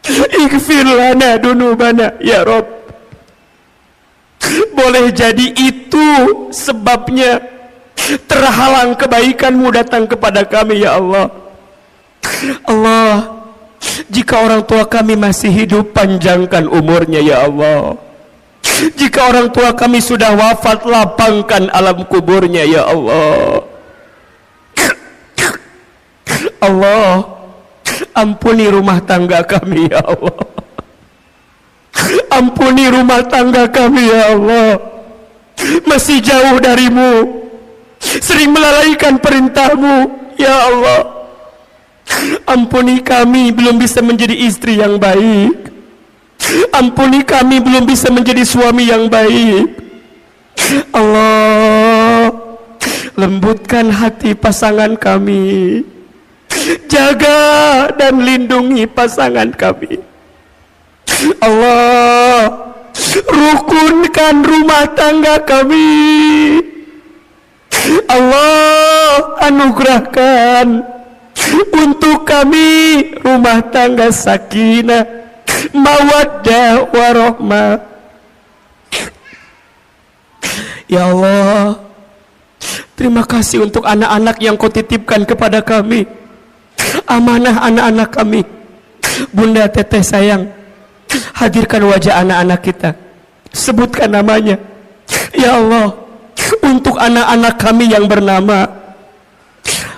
Ighfir lana dunubana ya Rabb. Boleh jadi itu sebabnya terhalang kebaikan-Mu datang kepada kami ya Allah. Allah, jika orang tua kami masih hidup, panjangkan umurnya ya Allah. Jika orang tua kami sudah wafat, lapangkan alam kuburnya ya Allah. Allah, ampuni rumah tangga kami ya Allah. Ampuni rumah tangga kami ya Allah. Masih jauh dari-Mu, sering melalaikan perintah-Mu ya Allah. Ampuni kami belum bisa menjadi istri yang baik. Ampuni kami belum bisa menjadi suami yang baik. Allah, lembutkan hati pasangan kami. Jaga dan lindungi pasangan kami. Allah, rukunkan rumah tangga kami. Allah, anugerahkan untuk kami rumah tangga sakinah, mawaddah warahmah. Ya Allah, terima kasih untuk anak-anak yang Kau titipkan kepada kami. Amanah anak-anak kami. Bunda Teteh sayang, hadirkan wajah anak-anak kita, sebutkan namanya ya Allah. Untuk anak-anak kami yang bernama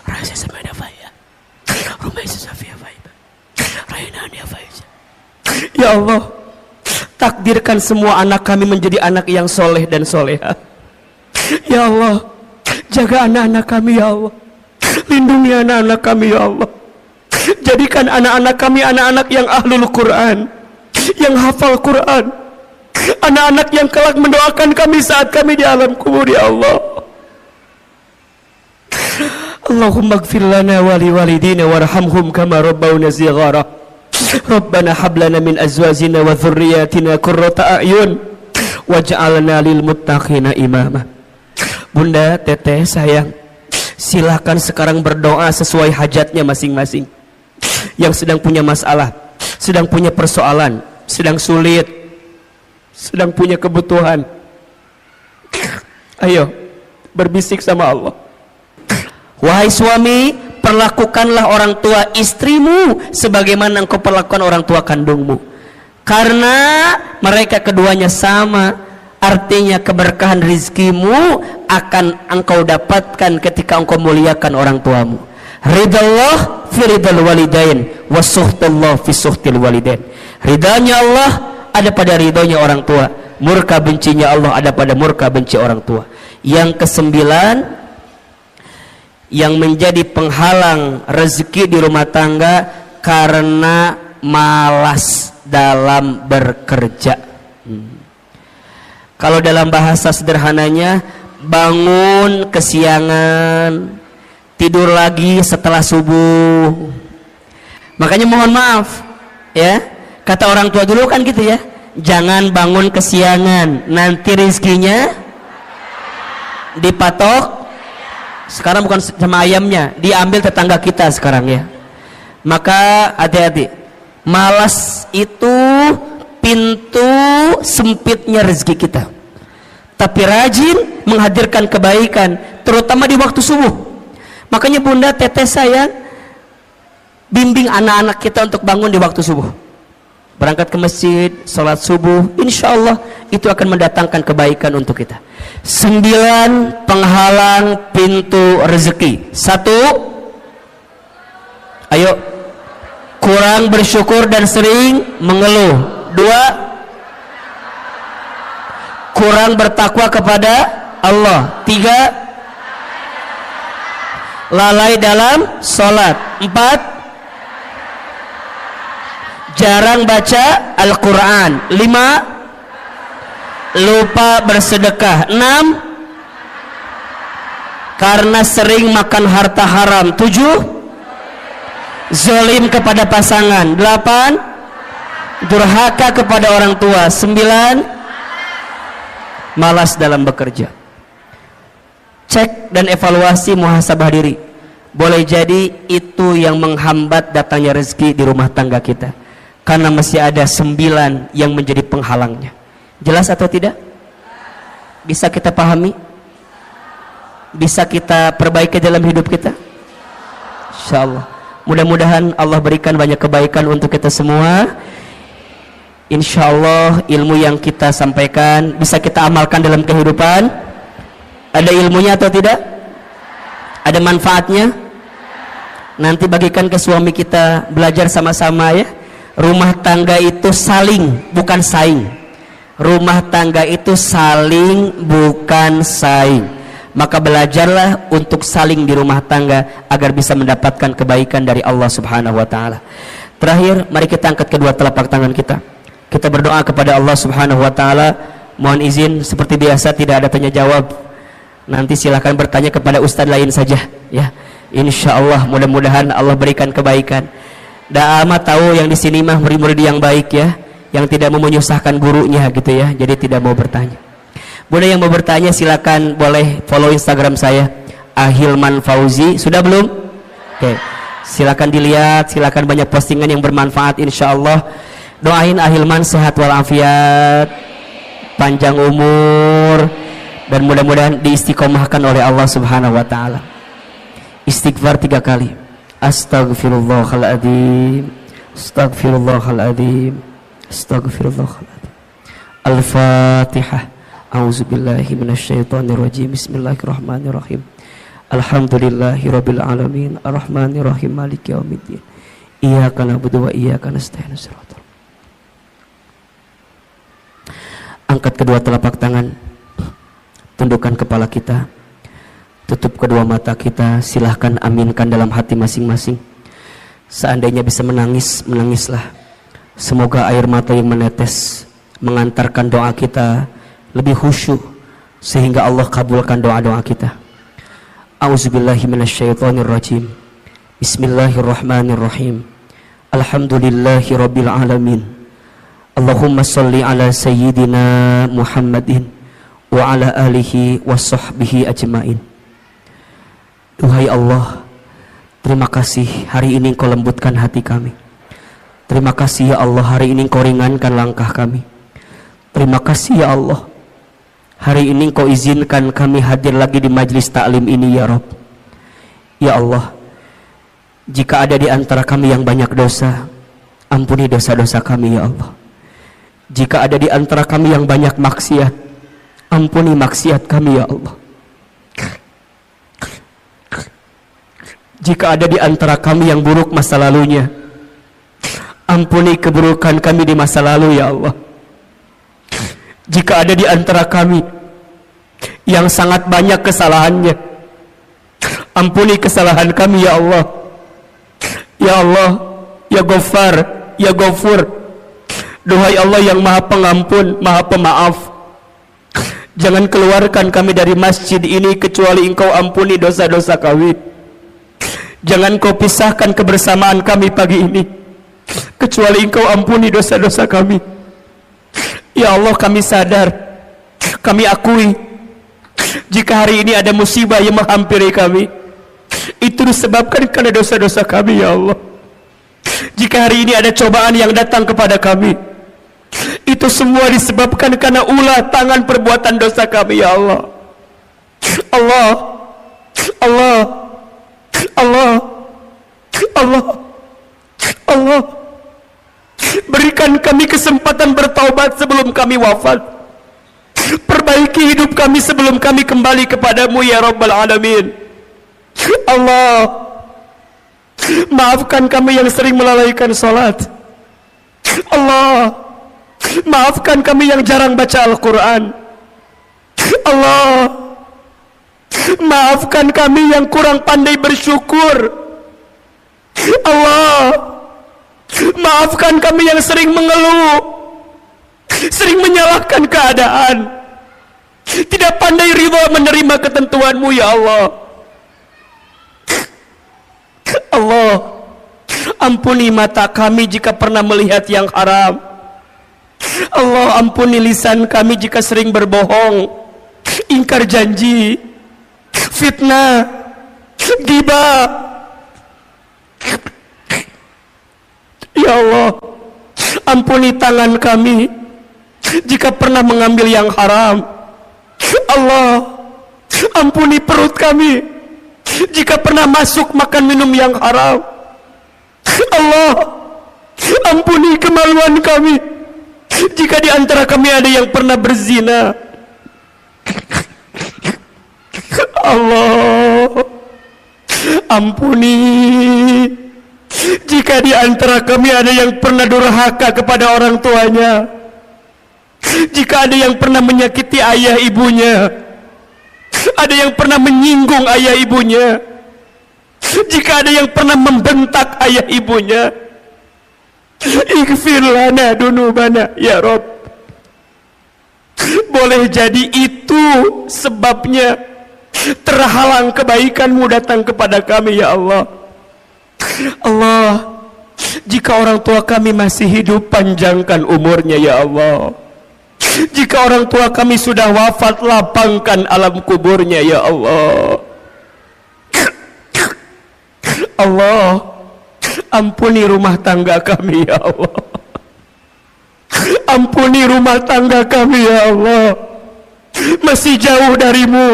Raja Semadafaya, Ya Allah, takdirkan semua anak kami menjadi anak yang soleh dan soleha. Ya Allah, jaga anak-anak kami ya Allah. Lindungi anak-anak kami ya Allah. Jadikan anak-anak kami anak-anak yang ahlul Quran, yang hafal Quran, anak-anak yang kelak mendoakan kami saat kami di alam kubur ya Allah. Allahumma ighfir lana wa liwalidina warhamhum kama rabbawna shighara. Rabbana hab lana min azwajina wa dhurriyyatina qurrata a'yun waj'alna lil muttaqina imama. Bunda, teteh, sayang, silakan sekarang berdoa sesuai hajatnya masing-masing. Yang sedang punya masalah, sedang punya persoalan, sedang sulit, sedang punya kebutuhan, ayo berbisik sama Allah. Wahai suami, perlakukanlah orang tua istrimu sebagaimana engkau perlakukan orang tua kandungmu, karena mereka keduanya sama. Artinya keberkahan rizkimu akan engkau dapatkan ketika engkau muliakan orang tuamu. Ridallah fi ridal walidain wa suhtullah fi suhtil walidain. Ridanya Allah ada pada ridhonya orang tua, murka bencinya Allah ada pada murka benci orang tua. Yang kesembilan, yang menjadi penghalang rezeki di rumah tangga karena malas dalam bekerja. Kalau dalam bahasa sederhananya, bangun kesiangan, tidur lagi setelah subuh. Makanya mohon maaf ya, kata orang tua dulu kan gitu ya, jangan bangun kesiangan, nanti rizkinya dipatok. Sekarang bukan sama ayamnya, diambil tetangga kita sekarang ya. Maka hati-hati, malas itu pintu sempitnya rezeki kita. Tapi rajin menghadirkan kebaikan, terutama di waktu subuh. Makanya bunda, teteh, sayang, bimbing anak-anak kita untuk bangun di waktu subuh, berangkat ke masjid, sholat subuh. Insya Allah itu akan mendatangkan kebaikan untuk kita. 9 penghalang pintu rezeki. 1, ayo, kurang bersyukur dan sering mengeluh. 2, kurang bertakwa kepada Allah. 3, lalai dalam sholat. 4, jarang baca Al-Quran. 5, lupa bersedekah. 6, karena sering makan harta haram. 7, zalim kepada pasangan. 8, durhaka kepada orang tua. 9, malas dalam bekerja. Cek dan evaluasi, muhasabah diri. Boleh jadi itu yang menghambat datangnya rezeki di rumah tangga kita, karena masih ada 9 yang menjadi penghalangnya. Jelas atau tidak? Bisa kita pahami? Bisa kita perbaiki dalam hidup kita? Insyaallah. Mudah-mudahan Allah berikan banyak kebaikan untuk kita semua. Insyaallah ilmu yang kita sampaikan bisa kita amalkan dalam kehidupan. Ada ilmunya atau tidak? Ada manfaatnya? Nanti bagikan ke suami kita, belajar sama-sama ya. Rumah tangga itu saling, bukan saing. Rumah tangga itu saling, bukan saing. Maka belajarlah untuk saling di rumah tangga agar bisa mendapatkan kebaikan dari Allah Subhanahu wa taala. Terakhir, mari kita angkat kedua telapak tangan kita. Kita berdoa kepada Allah Subhanahu wa taala. Mohon izin, seperti biasa tidak ada tanya jawab. Nanti silakan bertanya kepada ustadz lain saja ya. Insyaallah mudah-mudahan Allah berikan kebaikan. Da'ama tahu yang di sini mah murid-murid yang baik ya, yang tidak mau menyusahkan gurunya gitu ya. Jadi tidak mau bertanya. Bunda yang mau bertanya silakan boleh follow Instagram saya Ahilman Fauzi. Sudah belum? Oke. Silakan dilihat, silakan banyak postingan yang bermanfaat insyaallah. Doain Ahilman sehat walafiat, panjang umur, dan mudah-mudahan diistiqomahkan oleh Allah Subhanahu wa taala. Istighfar 3 kali. Astaghfirullahaladzim, astaghfirullahaladzim, astaghfirullahaladzim. Al-Fatihah. A'udzubillahi minasyaitonirrajim. Bismillahirrahmanirrahim. Alhamdulillahirabbil alamin, arrahmanirrahim, maliki yaumiddin. Iyyaka na'budu wa iyyaka nasta'in. Angkat kedua telapak tangan, tundukkan kepala kita, tutup kedua mata kita. Silahkan aminkan dalam hati masing-masing. Seandainya bisa menangis, menangislah. Semoga air mata yang menetes mengantarkan doa kita lebih khusyuk, sehingga Allah kabulkan doa-doa kita. A'udzubillahi minasyaitonirrajim. Bismillahirrahmanirrahim. Alhamdulillahi rabbil alamin. Allahumma salli ala sayyidina Muhammadin wa ala alihi wa sahbihi ajmain. Duhai Allah, terima kasih hari ini Engkau lembutkan hati kami. Terima kasih ya Allah, hari ini Engkau ringankan langkah kami. Terima kasih ya Allah, hari ini Engkau izinkan kami hadir lagi di majlis taklim ini ya Rabb. Ya Allah, jika ada di antara kami yang banyak dosa, ampuni dosa-dosa kami ya Allah. Jika ada di antara kami yang banyak maksiat, ampuni maksiat kami ya Allah. Jika ada di antara kami yang buruk masa lalunya, ampuni keburukan kami di masa lalu ya Allah. Jika ada di antara kami yang sangat banyak kesalahannya, ampuni kesalahan kami ya Allah. Ya Allah, ya Ghaffar, ya Ghafur. Duhai Allah yang Maha Pengampun, Maha Pemaaf, jangan keluarkan kami dari masjid ini kecuali Engkau ampuni dosa-dosa kami. Jangan Kau pisahkan kebersamaan kami pagi ini kecuali Engkau ampuni dosa-dosa kami. Ya Allah, kami sadar, kami akui, jika hari ini ada musibah yang menghampiri kami, itu disebabkan karena dosa-dosa kami ya Allah. Jika hari ini ada cobaan yang datang kepada kami, itu semua disebabkan karena ulah tangan perbuatan dosa kami ya Allah. Allah, Allah, Allah, Allah, Allah, berikan kami kesempatan bertaubat sebelum kami wafat. Perbaiki hidup kami sebelum kami kembali kepadamu ya Rabbal Alamin. Allah, maafkan kami yang sering melalaikan salat. Allah, maafkan kami yang jarang baca Al-Quran. Allah, maafkan kami yang kurang pandai bersyukur. Allah, maafkan kami yang sering mengeluh, sering menyalahkan keadaan, tidak pandai ridha menerima ketentuan-Mu ya Allah. Allah, ampuni mata kami jika pernah melihat yang haram. Allah, ampuni lisan kami jika sering berbohong, ingkar janji, fitnah, ghibah. Ya Allah, ampuni tangan kami jika pernah mengambil yang haram. Allah, ampuni perut kami jika pernah masuk makan minum yang haram. Allah, ampuni kemaluan kami jika di antara kami ada yang pernah berzina. Allah, ampuni jika di antara kami ada yang pernah durhaka kepada orang tuanya, jika ada yang pernah menyakiti ayah ibunya, ada yang pernah menyinggung ayah ibunya, jika ada yang pernah membentak ayah ibunya. Ighfir lana dunubana ya Rabb. Boleh jadi itu sebabnya terhalang kebaikan-Mu datang kepada kami ya Allah. Allah, jika orang tua kami masih hidup, panjangkan umurnya ya Allah. Jika orang tua kami sudah wafat, lapangkan alam kuburnya ya Allah. Allah, ampuni rumah tangga kami ya Allah. Ampuni rumah tangga kami ya Allah. Masih jauh dari-Mu,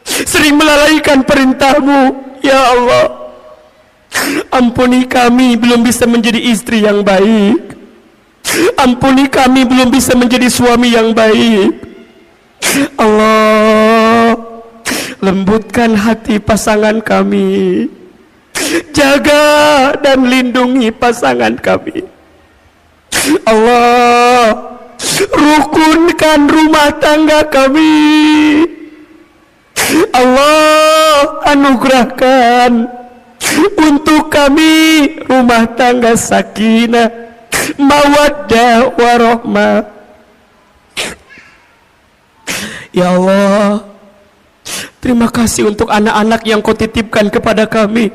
sering melalaikan perintah-Mu ya Allah. Ampuni kami belum bisa menjadi istri yang baik. Ampuni kami belum bisa menjadi suami yang baik. Allah, lembutkan hati pasangan kami. Jaga dan lindungi pasangan kami. Allah, rukunkan rumah tangga kami. Allah anugerahkan untuk kami rumah tangga sakinah, mawaddah warahmah. Ya Allah, terima kasih untuk anak-anak yang Kau titipkan kepada kami,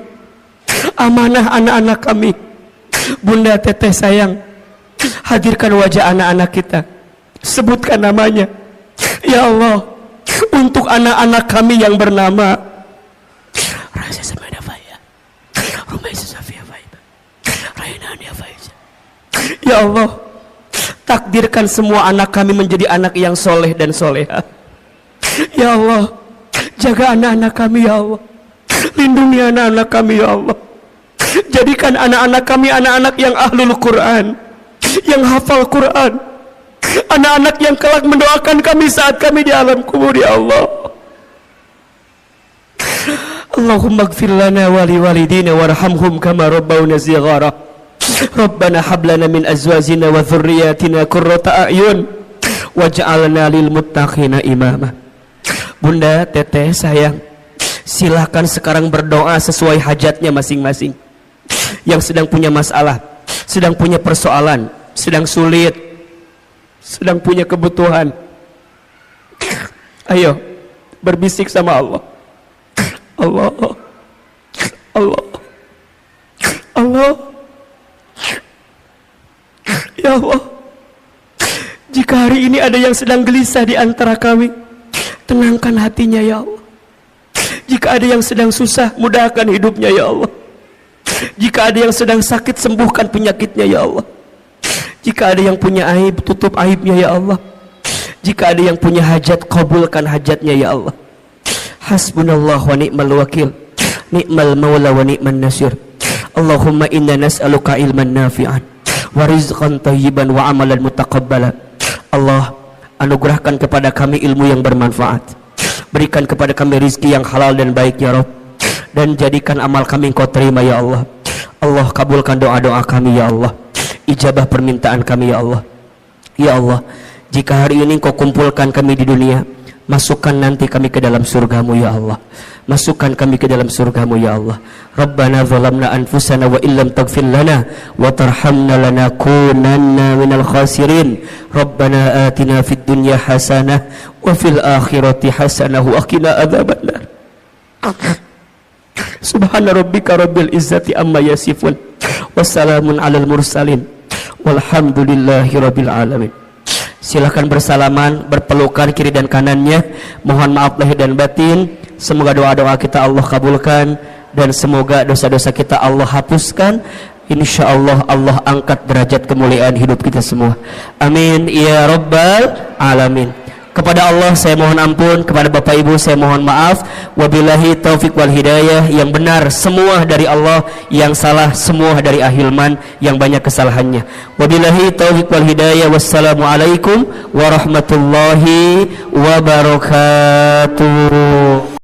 amanah anak-anak kami. Bunda Teteh sayang, hadirkan wajah anak-anak kita, sebutkan namanya. Ya Allah, untuk anak-anak kami yang bernama Raisa Samada Faya, Rumaisa Safia Faiba, Rainania Faiza. Ya Allah, takdirkan semua anak kami menjadi anak yang soleh dan soleha. Ya Allah, jaga anak-anak kami ya Allah, lindungi anak-anak kami ya Allah. Jadikan anak-anak kami anak-anak yang ahlul Quran, yang hafal Quran, anak-anak yang kelak mendoakan kami saat kami di alam kubur ya Allah. Allahumma gfir lana wa liwalidina warhamhum kama rabbawna shighara. Rabbana hab lana min azwajina wa dhurriyyatina qurrata a'yun waj'alna lil muttaqina imama. Bunda Teteh sayang, silakan sekarang berdoa sesuai hajatnya masing-masing. Yang sedang punya masalah, sedang punya persoalan, sedang sulit, sedang punya kebutuhan, ayo berbisik sama Allah. Allah, Allah, Allah. Ya Allah, jika hari ini ada yang sedang gelisah di antara kami, tenangkan hatinya ya Allah. Jika ada yang sedang susah, mudahkan hidupnya ya Allah. Jika ada yang sedang sakit, sembuhkan penyakitnya ya Allah. Jika ada yang punya aib, tutup aibnya ya Allah. Jika ada yang punya hajat, kabulkan hajatnya ya Allah. Hasbunallah wa ni'mal wakil, ni'mal maula wa ni'man nasir. Allahumma inna nas'aluka ilman nafi'an wa rizqan tayyiban wa amalan mutaqabbala. Allah, anugerahkan kepada kami ilmu yang bermanfaat, berikan kepada kami rizki yang halal dan baik ya Rabb, dan jadikan amal kami Engkau terima ya Allah. Allah, kabulkan doa-doa kami ya Allah, ijabah permintaan kami ya Allah. Ya Allah, jika hari ini Engkau kumpulkan kami di dunia, masukkan nanti kami ke dalam surgamu ya Allah. Masukkan kami ke dalam surgamu ya Allah. Rabbana zalamna anfusana wa illam taghfir lana wa tarhamna lanakunanna minal khasirin. Rabbana atina fid dunya hasanah wa fil akhirati hasanah wa qina adzabannar. Subhana rabbika rabbil izzati amma yasifun wassalamun alal mursalin walhamdulillahi rabbil alamin. Silakan bersalaman, berpelukan kiri dan kanannya. Mohon maaf lahir dan batin. Semoga doa-doa kita Allah kabulkan, dan semoga dosa-dosa kita Allah hapuskan. Insyaallah Allah angkat derajat kemuliaan hidup kita semua. Amin ya rabbal alamin. Kepada Allah saya mohon ampun, kepada Bapak Ibu saya mohon maaf. Wabillahi taufik wal hidayah. Yang benar semua dari Allah, yang salah semua dari Ahilman yang banyak kesalahannya. Wabillahi taufik wal hidayah. Wassalamualaikum warahmatullahi wabarakatuh.